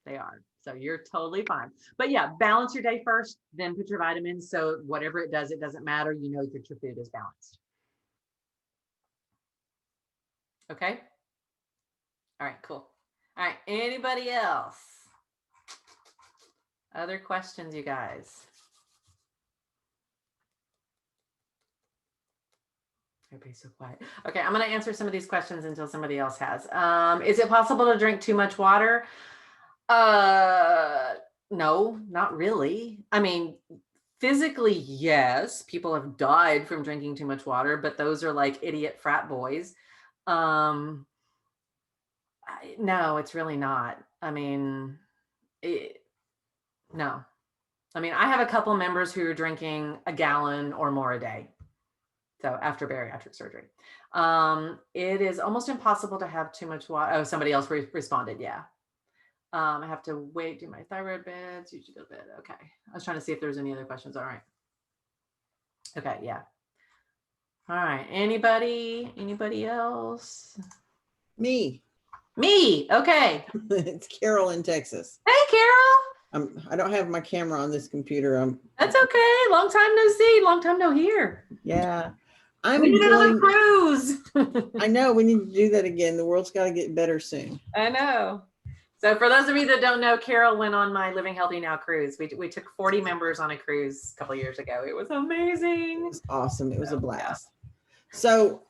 They are. So you're totally fine. But yeah, balance your day first, then put your vitamins. So whatever it does, it doesn't matter. You know that your food is balanced. Okay. All right, cool. All right, anybody else? Other questions, you guys? Everybody's so quiet. Okay, I'm going to answer some of these questions until somebody else has. Is it possible to drink too much water? No, not really. I mean, physically, yes, people have died from drinking too much water, but those are like idiot frat boys. No, it's really not. I mean, no. I mean, I have a couple members who are drinking a gallon or more a day. So after bariatric surgery, it is almost impossible to have too much water. Oh, somebody else responded. Yeah. I have to wait, do my thyroid meds, usually go to bed. Okay. I was trying to see if there's any other questions. All right. Okay. Yeah. All right. Anybody else? Me. Okay. It's Carol in Texas. Hey, Carol. I don't have my camera on this computer. That's okay. Long time no see. Long time no hear. Yeah. We need another cruise. I know. We need to do that again. The world's got to get better soon. I know. So for those of you that don't know, Carol went on my Living Healthy Now cruise. We took 40 members on a cruise a couple of years ago. It was amazing. It was awesome. It was a blast. Yeah. So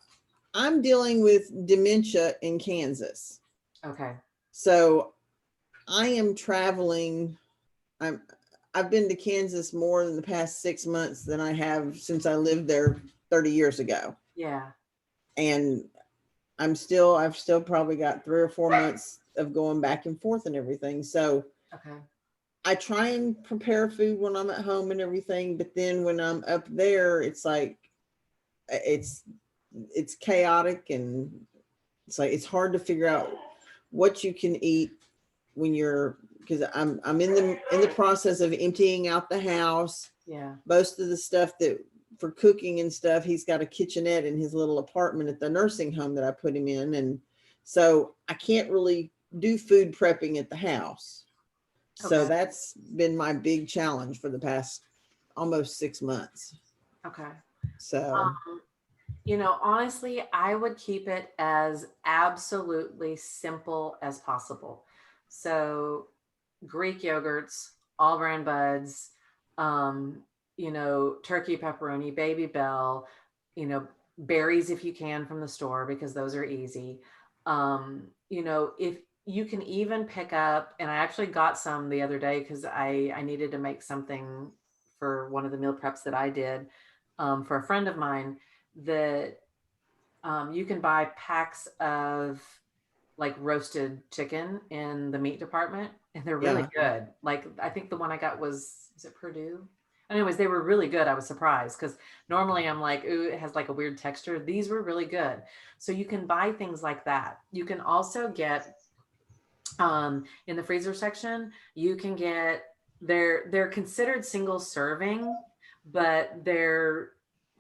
I'm dealing with dementia in Kansas. Okay. So I am traveling. I've been to Kansas more in the past 6 months than I have since I lived there 30 years ago. Yeah. And I've still probably got 3 or 4 months of going back and forth and everything. So okay. I try and prepare food when I'm at home and everything, but then when I'm up there, it's like it's chaotic, and it's like it's hard to figure out what you can eat when you're, because I'm in the process of emptying out the house. Yeah. Most of the stuff that for cooking and stuff, he's got a kitchenette in his little apartment at the nursing home that I put him in, and so I can't really do food prepping at the house. Okay. So that's been my big challenge for the past almost 6 months. Okay. So, you know, honestly, I would keep it as absolutely simple as possible. So Greek yogurts, all bran buds, you know, turkey, pepperoni, Baby Bell, you know, berries if you can from the store, because those are easy. You know, if you can even pick up, and I actually got some the other day because I needed to make something for one of the meal preps that I did for a friend of mine, that you can buy packs of like roasted chicken in the meat department, and they're really good. Like, I think the one I got is it Purdue? Anyways, they were really good. I was surprised because normally I'm like, ooh, it has like a weird texture. These were really good. So you can buy things like that. You can also get in the freezer section, you can get, they're considered single serving, but they're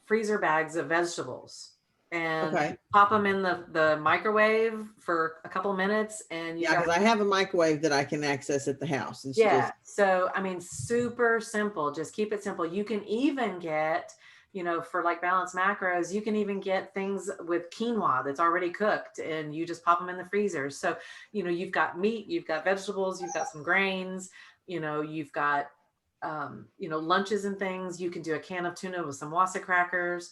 freezer bags of vegetables, and pop them in the microwave for a couple of minutes. And because I have a microwave that I can access at the house. It's so I mean, super simple. Just keep it simple. You can even get, you know, for like balanced macros, you can even get things with quinoa that's already cooked, and you just pop them in the freezer. So, you know, you've got meat, you've got vegetables, you've got some grains, you know, you've got, you know, lunches and things. You can do a can of tuna with some wasa crackers.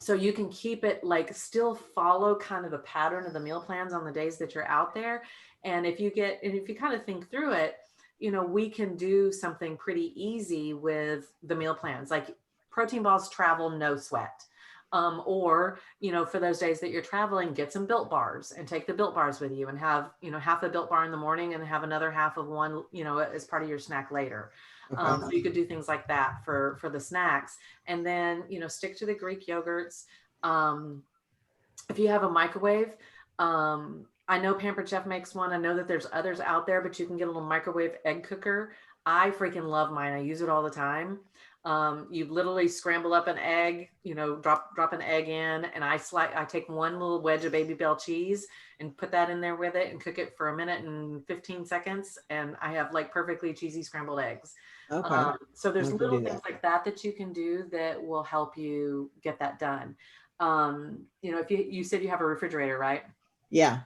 So you can keep it like, still follow kind of the pattern of the meal plans on the days that you're out there. And if you kind of think through it, you know, we can do something pretty easy with the meal plans, like protein balls travel, no sweat. Or, for those days that you're traveling, get some Built Bars and take the Built Bars with you and have, half a Built Bar in the morning and have another half of one, as part of your snack later. Okay. So you could do things like that for the snacks, and then, stick to the Greek yogurts. If you have a microwave, I know Pampered Chef makes one. I know that there's others out there, but you can get a little microwave egg cooker. I freaking love mine. I use it all the time. You literally scramble up an egg, drop an egg in, and I take one little wedge of Baby Bell cheese and put that in there with it and cook it for 1 minute and 15 seconds. And I have like perfectly cheesy scrambled eggs. Okay. So there's I can little do things that. like that you can do that will help you get that done. If you said you have a refrigerator, right? Yeah.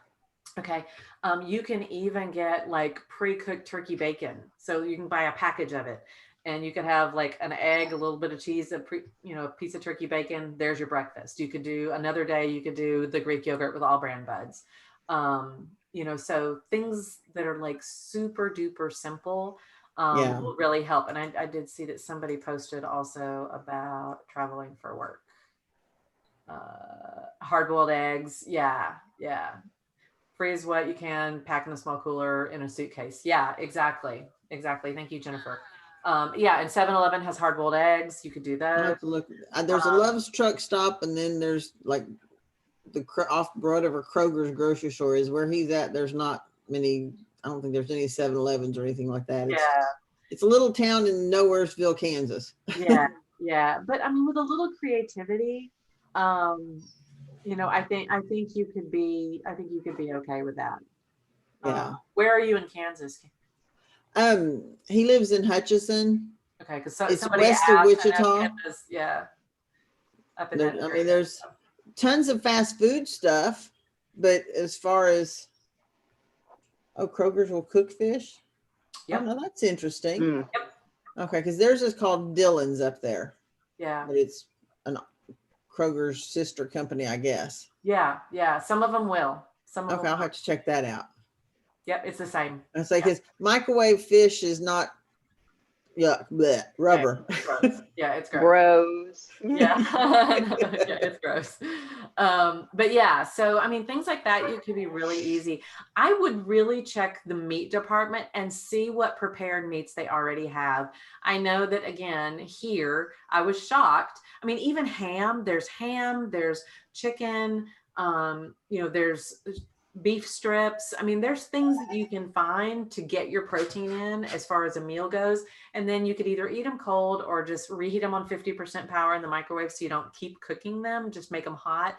Okay. You can even get like pre-cooked turkey bacon. So you can buy a package of it, and you could have like an egg, a little bit of cheese, a piece of turkey bacon. There's your breakfast. You could do another day. You could do the Greek yogurt with all bran buds. So things that are like super duper simple Yeah. will really help. And I did see that somebody posted also about traveling for work. Hard-boiled eggs. Yeah. Freeze what you can, pack in a small cooler in a suitcase. Yeah, exactly. Thank you, Jennifer. And 7-Eleven has hard-boiled eggs. You could do I those. have to look. There's a Love's truck stop, and then there's like the off whatever Kroger's grocery store is where he's at. There's not many. I don't think there's any 7-Elevens or anything like that. It's a little town in Nowheresville, Kansas. Yeah. But I mean, with a little creativity, I think you could be okay with that. Yeah. Where are you in Kansas? He lives in Hutchinson. Okay, because it's somebody west of asked, Wichita. Up in I mean, there's tons of fast food stuff, but as far as Kroger's will cook fish. Yep. Oh, no, that's interesting. Yep. Okay, because theirs is called Dillon's up there. Yeah. But it's an Kroger's sister company, I guess. Yeah. Some of them will. Okay, I'll have to check that out. Yep, it's the same. I say because microwave fish is not rubber. Yeah, it's gross. Gross. Yeah. Yeah, it's gross. But yeah, so I mean, things like that, it could be really easy. I would really check the meat department and see what prepared meats they already have. I know that again, here, I was shocked. I mean, even there's chicken, there's beef strips. I mean, there's things that you can find to get your protein in as far as a meal goes. And then you could either eat them cold or just reheat them on 50% power in the microwave so you don't keep cooking them, just make them hot.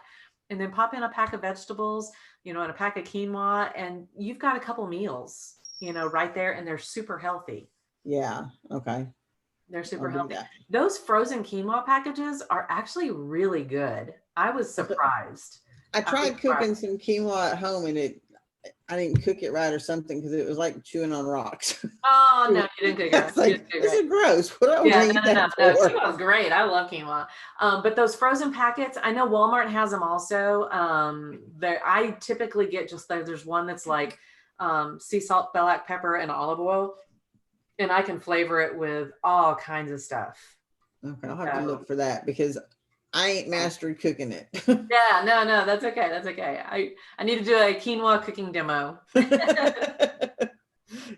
And then pop in a pack of vegetables, and a pack of quinoa, and you've got a couple meals, right there, and they're super healthy. Yeah, okay. They're super healthy. Those frozen quinoa packages are actually really good. I was surprised. I tried cooking some quinoa at home, and I didn't cook it right or something because it was like chewing on rocks. Oh no, you didn't cook it right. This is gross. What do I eat that for? Quinoa's great. I love quinoa. But those frozen packets, I know Walmart has them also. I typically get there's one that's like sea salt, black pepper, and olive oil, and I can flavor it with all kinds of stuff. Okay, I'll have to look for that because I ain't mastered cooking it. Yeah, no, that's okay. That's okay. I need to do a quinoa cooking demo.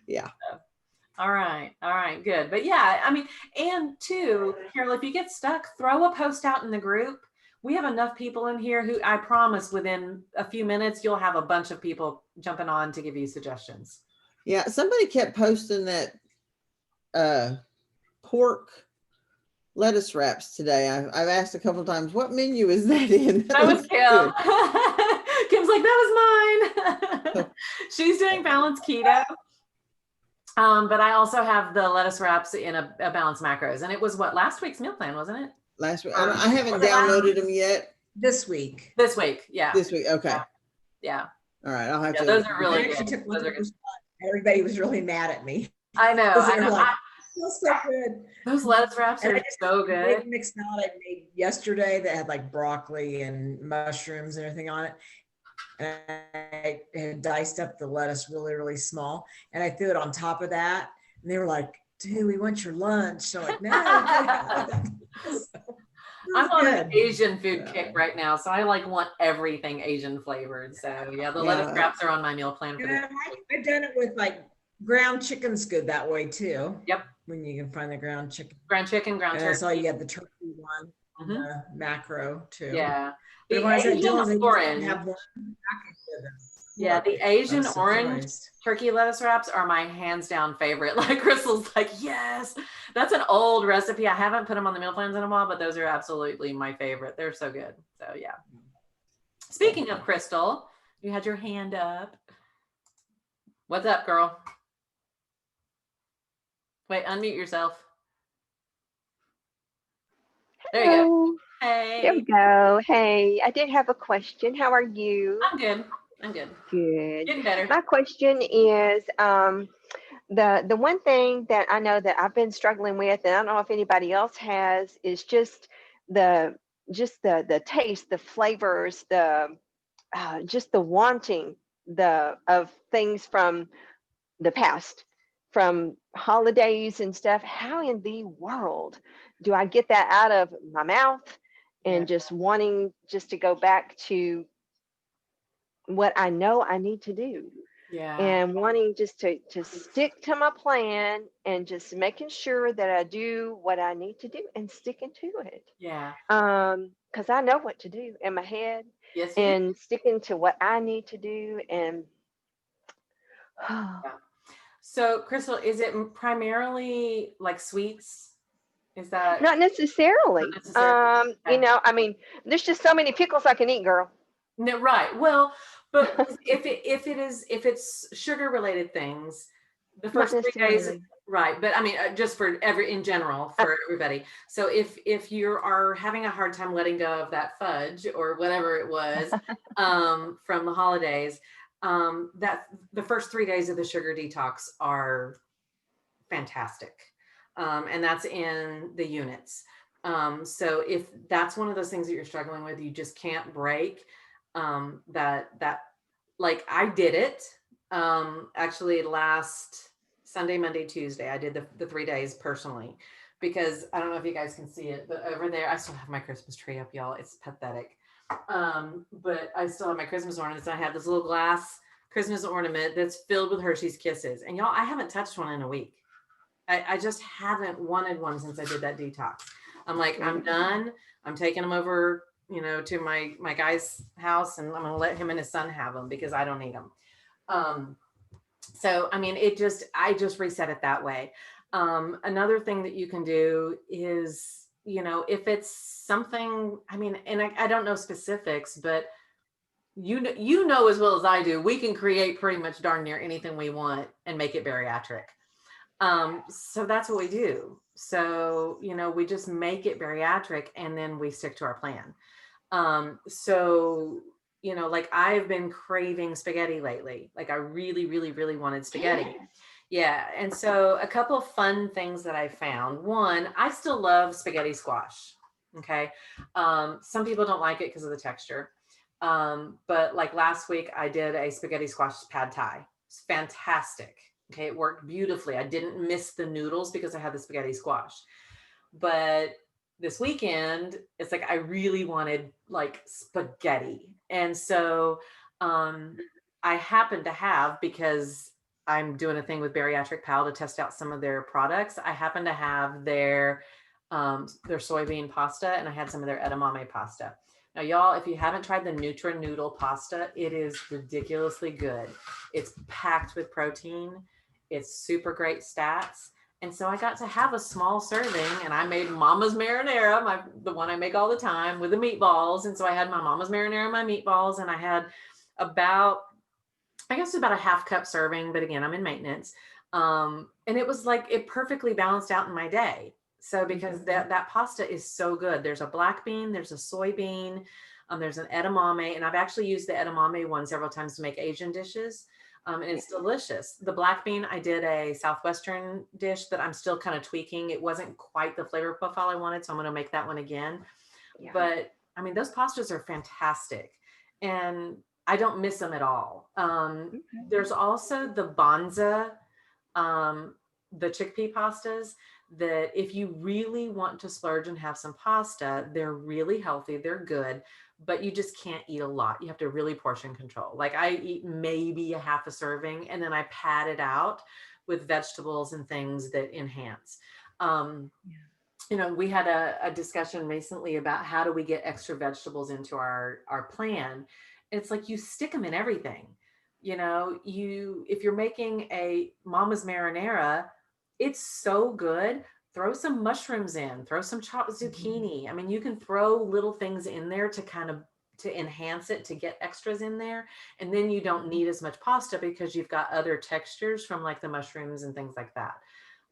Yeah. All right, good. But yeah, I mean, and too, Carol, if you get stuck, throw a post out in the group. We have enough people in here who I promise within a few minutes, you'll have a bunch of people jumping on to give you suggestions. Yeah, somebody kept posting that pork lettuce wraps today. I've asked a couple of times, what menu is that in? That was Kim. Kim's like, that was mine. She's doing balanced keto. But I also have the lettuce wraps in a balanced macros. And it was last week's meal plan, wasn't it? Last week. I haven't downloaded them yet. This week. This week, yeah. This week, okay. Yeah. All right, I'll have to. Those are really good. Those are good. Everybody was really mad at me. I know. Like, feels so good. Those lettuce wraps are so good. Mixed salad I made yesterday that had like broccoli and mushrooms and everything on it. And I had diced up the lettuce really, really small. And I threw it on top of that. And they were like, dude, we want your lunch. So I'm like, no. I'm on an good. Asian food kick right now, so I like want everything Asian flavored. So yeah, the lettuce Yeah. wraps are on my meal plan for And this. I've done it with like ground chicken's good that way too. Yep. When you can find the ground chicken. Ground chicken, ground And turkey. I saw you had the turkey one, Mhm. the macro too. Yeah. But The when I was at Asian Dylan's, they used to orange. have one package with them. Yeah, the I Asian was orange surprised. turkey lettuce wraps are my hands down favorite. Like Crystal's like, yes, that's an old recipe. I haven't put them on the meal plans in a while, but those are absolutely my favorite. They're so good. So yeah. Speaking of Crystal, you had your hand up. What's up, girl? Wait, unmute yourself. There you go. Hello. Hey. There we go. Hey, I did have a question. How are you? I'm good. I'm good. Good. Getting better. My question is the one thing that I know that I've been struggling with, and I don't know if anybody else has, is just the taste, the flavors, the just the wanting of things from the past, from holidays and stuff. How in the world do I get that out of my mouth and just wanting just to go back to what I know I need to do? Yeah. And wanting just to stick to my plan and just making sure that I do what I need to do and sticking to it. Yeah. Because I know what to do in my head. Yes, you do. And sticking to what I need to do. And Yeah. So, Crystal, is it primarily like sweets? Is that not necessarily. Not necessarily. You know, I mean, there's just so many pickles I can eat, girl. No, right. Well, but if it's sugar related things, the first 3 days, necessarily. right? But I mean, just for in general for everybody. So if you are having a hard time letting go of that fudge or whatever it was from the holidays, that the first 3 days of the sugar detox are fantastic, and that's in the units. So if that's one of those things that you're struggling with, you just can't break. That like I did it actually last Sunday, Monday, Tuesday. I did the 3 days personally because I don't know if you guys can see it, but over there I still have my Christmas tree up, y'all. It's pathetic. But I still have my Christmas ornaments. I have this little glass Christmas ornament that's filled with Hershey's Kisses. And y'all, I haven't touched one in a week. I just haven't wanted one since I did that detox. I'm like, I'm done. I'm taking them over, you know, to my guy's house, and I'm going to let him and his son have them because I don't need them. So, I mean, I just reset it that way. Another thing that you can do is, you know, if it's something, I mean, and I don't know specifics, but you know as well as I do, we can create pretty much darn near anything we want and make it bariatric. So that's what we do. So, you know, we just make it bariatric and then we stick to our plan. So, you know, like I've been craving spaghetti lately. Like I really, really, really wanted spaghetti. Yeah. And so a couple of fun things that I found. One, I still love spaghetti squash. Okay. Some people don't like it because of the texture. But like last week I did a spaghetti squash pad thai. It's fantastic. Okay, it worked beautifully. I didn't miss the noodles because I had the spaghetti squash. But this weekend, it's like I really wanted like spaghetti. And so I happened to have, because I'm doing a thing with Bariatric Pal to test out some of their products, I happen to have their soybean pasta, and I had some of their edamame pasta. Now, y'all, if you haven't tried the Nutra Noodle pasta, it is ridiculously good. It's packed with protein. It's super great stats. And so I got to have a small serving, and I made Mama's marinara, the one I make all the time, with the meatballs. And so I had my Mama's marinara, my meatballs, and I had about a half cup serving, but again, I'm in maintenance. And it was like, it perfectly balanced out in my day. So because that pasta is so good. There's a black bean, there's a soybean, there's an edamame, and I've actually used the edamame one several times to make Asian dishes. And it's delicious. The black bean, I did a Southwestern dish that I'm still kind of tweaking. It wasn't quite the flavor profile I wanted, so I'm going to make that one again. Yeah. But I mean, those pastas are fantastic, and I don't miss them at all. There's also the Banza the chickpea pastas, that if you really want to splurge and have some pasta, they're really healthy, they're good, but you just can't eat a lot. You have to really portion control. Like I eat maybe a half a serving, and then I pad it out with vegetables and things that enhance. You know, we had a discussion recently about how do we get extra vegetables into our plan. It's like you stick them in everything. You know, if you're making a mama's marinara, it's so good. Throw some mushrooms in, throw some chopped zucchini. I mean, you can throw little things in there to kind of to enhance it, to get extras in there. And then you don't need as much pasta because you've got other textures from like the mushrooms and things like that.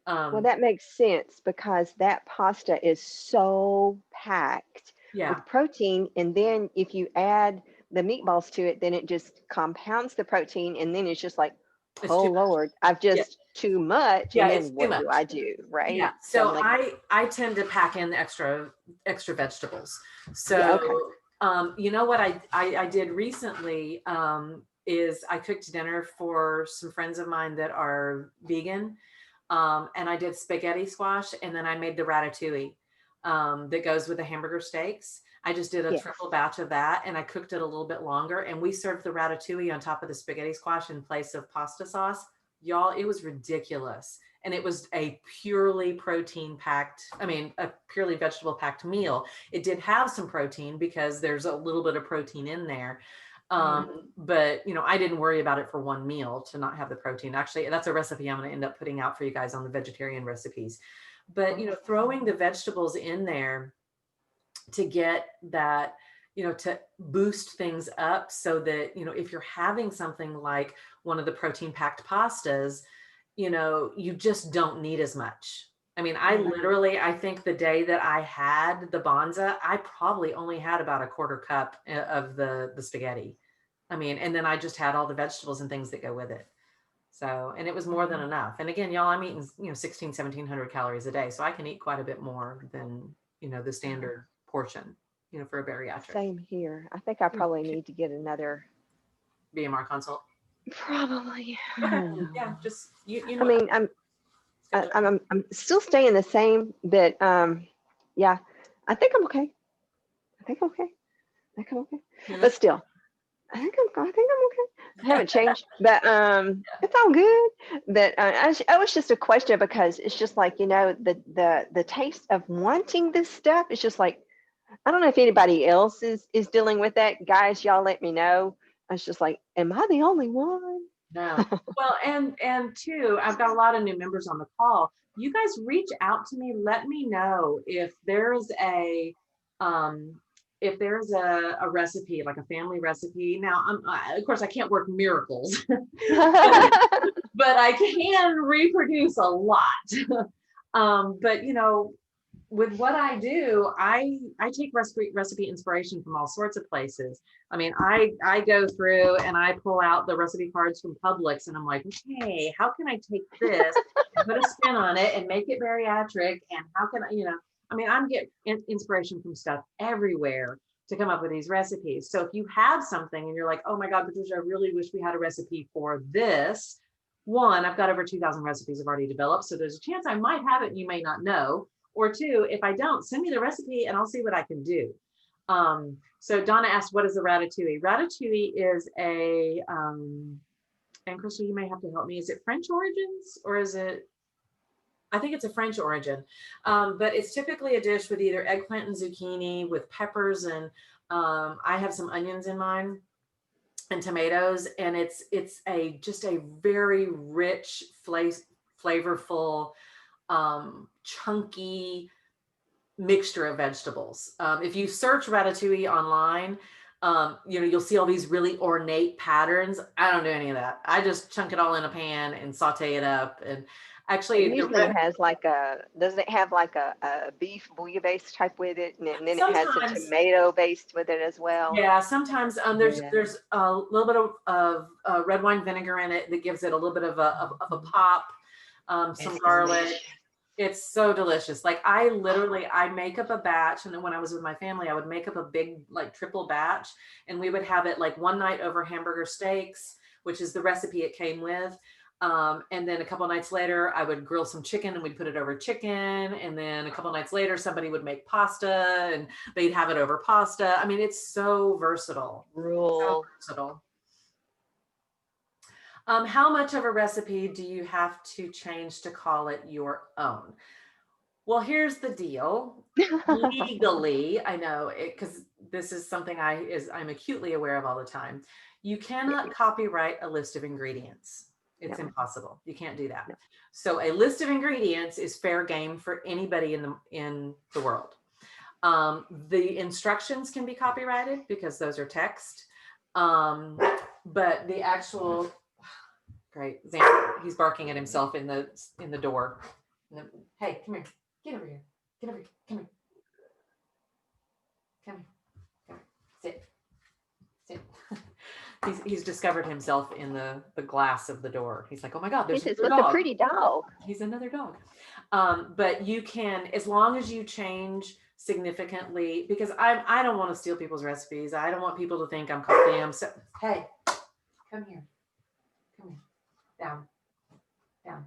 Well, that makes sense because that pasta is so packed Yeah. with protein. And then if you add the meatballs to it, then it just compounds the protein. And then it's just like, It's oh too much. Lord, I've just too much. Yeah, And it's then too what much. do I do? Right. Yeah. I'm So like, I tend to pack in extra vegetables. So yeah, okay. you know what I did recently is I cooked dinner for some friends of mine that are vegan. And I did spaghetti squash, and then I made the ratatouille that goes with the hamburger steaks. I just did a Yes. triple batch of that, and I cooked it a little bit longer, and we served the ratatouille on top of the spaghetti squash in place of pasta sauce. Y'all, it was ridiculous. And it was a purely protein packed, a purely vegetable packed meal. It did have some protein because there's a little bit of protein in there. But you know, I didn't worry about it for one meal to not have the protein. Actually, that's a recipe I'm going to end up putting out for you guys on the vegetarian recipes. But you know, throwing the vegetables in there to get that, you know, to boost things up so that, you know, if you're having something like one of the protein packed pastas, you know, you just don't need as much. I mean, I think the day that I had the Bonza, I probably only had about a quarter cup of the spaghetti. I mean, and then I just had all the vegetables and things that go with it. So, and it was more than enough. And again, y'all, I'm eating, you know, 1700 calories a day. So I can eat quite a bit more than, you know, the standard portion, you know, for a bariatric. Same here. I think I probably need to get another BMR consult. Probably. Okay. Yeah, just you know. I mean, I'm still staying the same, but yeah, I think I'm okay. I think I'm okay. But still, I think I'm okay. I haven't changed, but it's all good. But I was just a question because it's just like, you know, the taste of wanting this stuff. It's just like, I don't know if anybody else is dealing with that. Guys, y'all let me know. I was just like, am I the only one? No. Well, and two, I've got a lot of new members on the call. You guys reach out to me. Let me know if there's a recipe, like a family recipe. Now, of course, I can't work miracles, but I can reproduce a lot. But you know, with what I do, I take recipe inspiration from all sorts of places. I mean, I go through and I pull out the recipe cards from Publix, and I'm like, okay, how can I take this and put a spin on it and make it bariatric? And how can I, you know, I mean, I'm getting inspiration from stuff everywhere to come up with these recipes. So if you have something and you're like, oh my God, Patricia, I really wish we had a recipe for this. One, I've got over 2,000 recipes I've already developed. So there's a chance I might have it and you may not know. Or two, if I don't, send me the recipe and I'll see what I can do. So Donna asked, what is the ratatouille? Ratatouille is and Crystal, you may have to help me. Is it French origins or is it? I think it's a French origin, but it's typically a dish with either eggplant and zucchini with peppers, and I have some onions in mine and tomatoes, and it's just a very rich, flavorful, chunky mixture of vegetables. If you search ratatouille online, you know, you'll see all these really ornate patterns. I don't do any of that. I just chunk it all in a pan and saute it up. And actually, it usually has like doesn't it have like a beef bouillabaisse type with it, and then it has a tomato based with it as well? Yeah, sometimes there's a little bit of red wine vinegar in it that gives it a little bit of a pop. Some garlic. It's so delicious. Like I make up a batch, and then when I was with my family, I would make up a big like triple batch, and we would have it like one night over hamburger steaks, which is the recipe it came with. And then a couple nights later, I would grill some chicken and we'd put it over chicken. And then a couple nights later, somebody would make pasta and they'd have it over pasta. I mean, it's so versatile. So versatile. How much of a recipe do you have to change to call it your own? Well, here's the deal. Legally, I know it because this is something I'm acutely aware of all the time. You cannot copyright a list of ingredients. It's impossible. You can't do that. So a list of ingredients is fair game for anybody in the world. The instructions can be copyrighted because those are text. But the actual great, he's barking at himself in the door. Hey, come here. Get over here. Get over here. Come here. Come here. Come here. Sit. He's discovered himself in the glass of the door. He's like, oh my God, there's another dog. What a pretty dog. He's another dog. But you can, as long as you change significantly, because I don't want to steal people's recipes. I don't want people to think I'm copying them. So, hey, come here. Come here. Down. Down.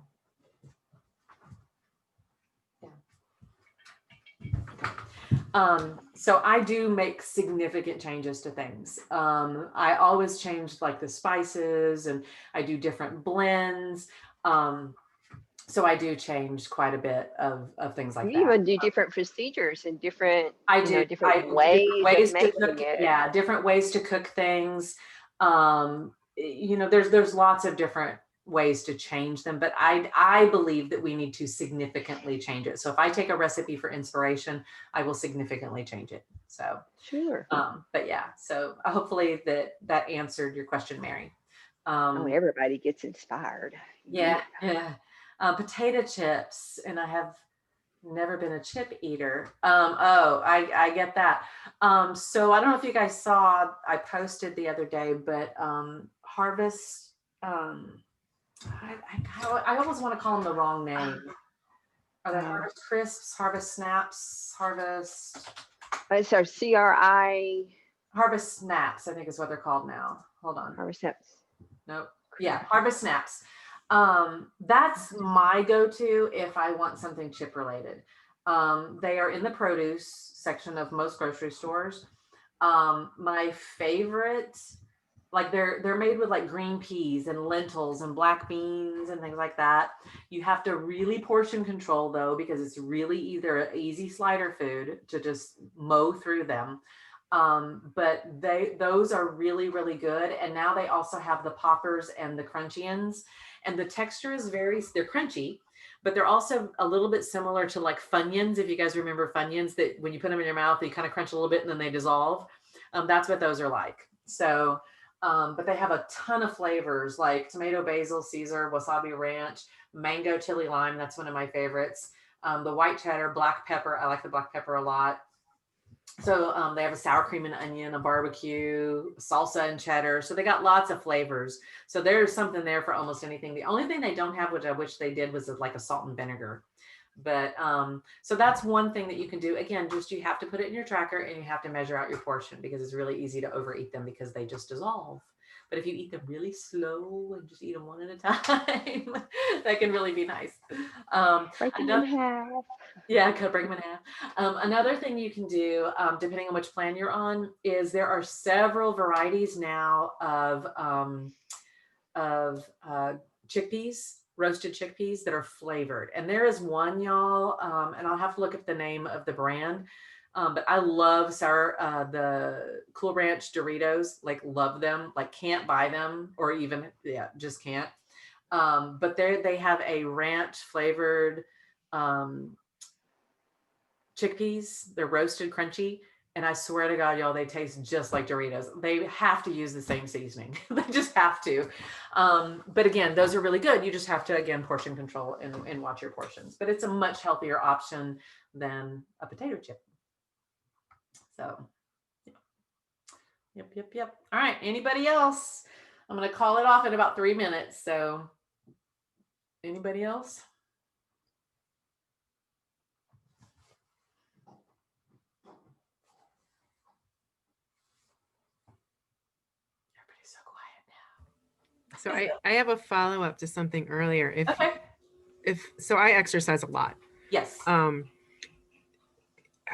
So I do make significant changes to things. I always change like the spices and I do different blends. So I do change quite a bit of things like that. You even do different procedures and different, different ways of making to cook, it. yeah, different ways to cook things. There's lots of different ways to change them, but I believe that we need to significantly change it. So if I take a recipe for inspiration, I will significantly change it. So sure. But yeah, so hopefully that answered your question, Mary. Everybody gets inspired. Yeah. Potato chips, and I have never been a chip eater. I get that. So I don't know if you guys saw, I posted the other day, but Harvest, I always want to call them the wrong name. Are they Harvest Crisps, Harvest Snaps, Harvest? It's our CRI. Harvest Snaps, I think is what they're called now. Hold on. Harvest Snaps. Nope. Yeah, Harvest Snaps. That's my go-to if I want something chip related. They are in the produce section of most grocery stores. My favorite, like they're made with like green peas and lentils and black beans and things like that. You have to really portion control though, because it's really either an easy slider food to just mow through them. But those are really, really good. And now they also have the poppers and the crunchians, and the texture is they're crunchy, but they're also a little bit similar to like Funyuns. If you guys remember Funyuns, that when you put them in your mouth, you kind of crunch a little bit and then they dissolve. That's what those are like. So, but they have a ton of flavors like tomato, basil, Caesar, wasabi ranch, mango, chili lime. That's one of my favorites. The white cheddar, black pepper. I like the black pepper a lot. So they have a sour cream and onion, a barbecue, salsa and cheddar. So they got lots of flavors. So there's something there for almost anything. The only thing they don't have, which I wish they did, was like a salt and vinegar. But so that's one thing that you can do. Again, just you have to put it in your tracker and you have to measure out your portion, because it's really easy to overeat them because they just dissolve. But if you eat them really slow and just eat them one at a time, that can really be nice. Break them in half. Yeah, could break them in half. Another thing you can do, depending on which plan you're on, is there are several varieties now of chickpeas, roasted chickpeas that are flavored. And there is one, y'all, and I'll have to look up the name of the brand. But I love the Cool Ranch Doritos, like love them, like can't buy them or even, just can't. But they have a ranch flavored chickpeas. They're roasted crunchy. And I swear to God, y'all, they taste just like Doritos. They have to use the same seasoning. They just have to. But again, those are really good. You just have to, again, portion control and watch your portions. But it's a much healthier option than a potato chip. So, yep. All right, anybody else? I'm going to call it off in about 3 minutes. So, anybody else? Everybody's so quiet now. So I have a follow-up to something earlier. Okay. So I exercise a lot. Yes.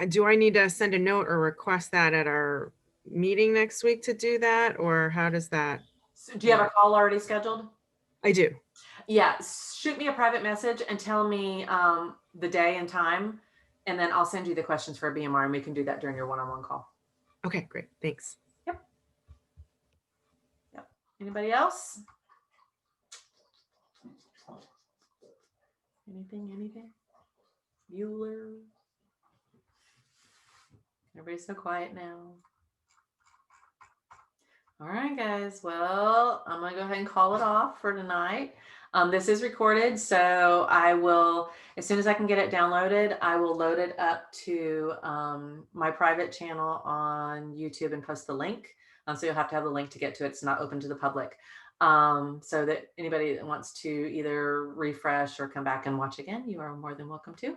Do I need to send a note or request that at our meeting next week to do that? Or how does that? So do you have a call already scheduled? I do. Yeah, shoot me a private message and tell me the day and time, and then I'll send you the questions for a BMR, and we can do that during your one-on-one call. Okay, great. Thanks. Yep. Anybody else? Anything? Bueller? Everybody's so quiet now. All right, guys. Well, I'm going to go ahead and call it off for tonight. This is recorded, so I will, as soon as I can get it downloaded, I will load it up to my private channel on YouTube and post the link. So you'll have to have the link to get to it. It's not open to the public. So that anybody that wants to either refresh or come back and watch again, you are more than welcome to.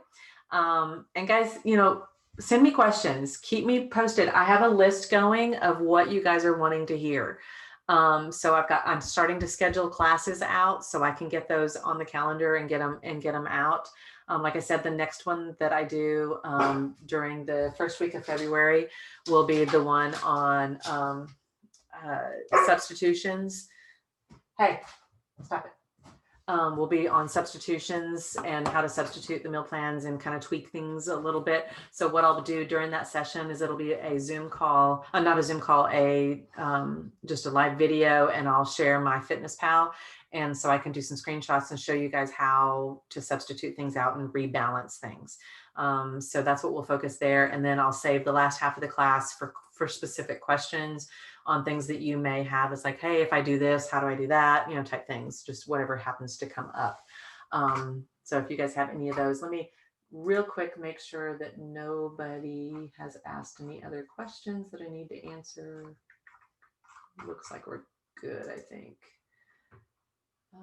And guys, send me questions, keep me posted. I have a list going of what you guys are wanting to hear. So I'm starting to schedule classes out so I can get those on the calendar and get them out. Like I said, the next one that I do during the first week of February will be the one on substitutions. Hey, stop it. Will be on substitutions and how to substitute the meal plans and kind of tweak things a little bit. So what I'll do during that session is it'll be a Zoom call, not a Zoom call, just a live video, and I'll share my Fitness Pal. And so I can do some screenshots and show you guys how to substitute things out and rebalance things. So that's what we'll focus there. And then I'll save the last half of the class for specific questions on things that you may have. It's like, hey, if I do this, how do I do that? Type things, just whatever happens to come up. So if you guys have any of those, let me real quick make sure that nobody has asked any other questions that I need to answer. Looks like we're good, I think. If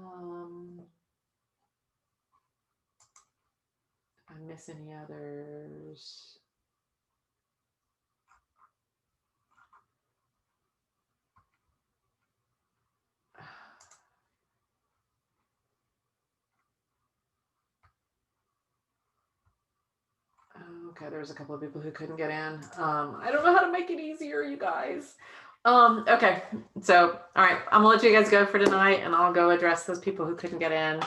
I miss any others. Okay, there's a couple of people who couldn't get in. I don't know how to make it easier, you guys. Okay, so all right, I'm gonna let you guys go for tonight, and I'll go address those people who couldn't get in.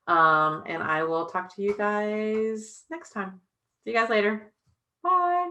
And I will talk to you guys next time. See you guys later. Bye.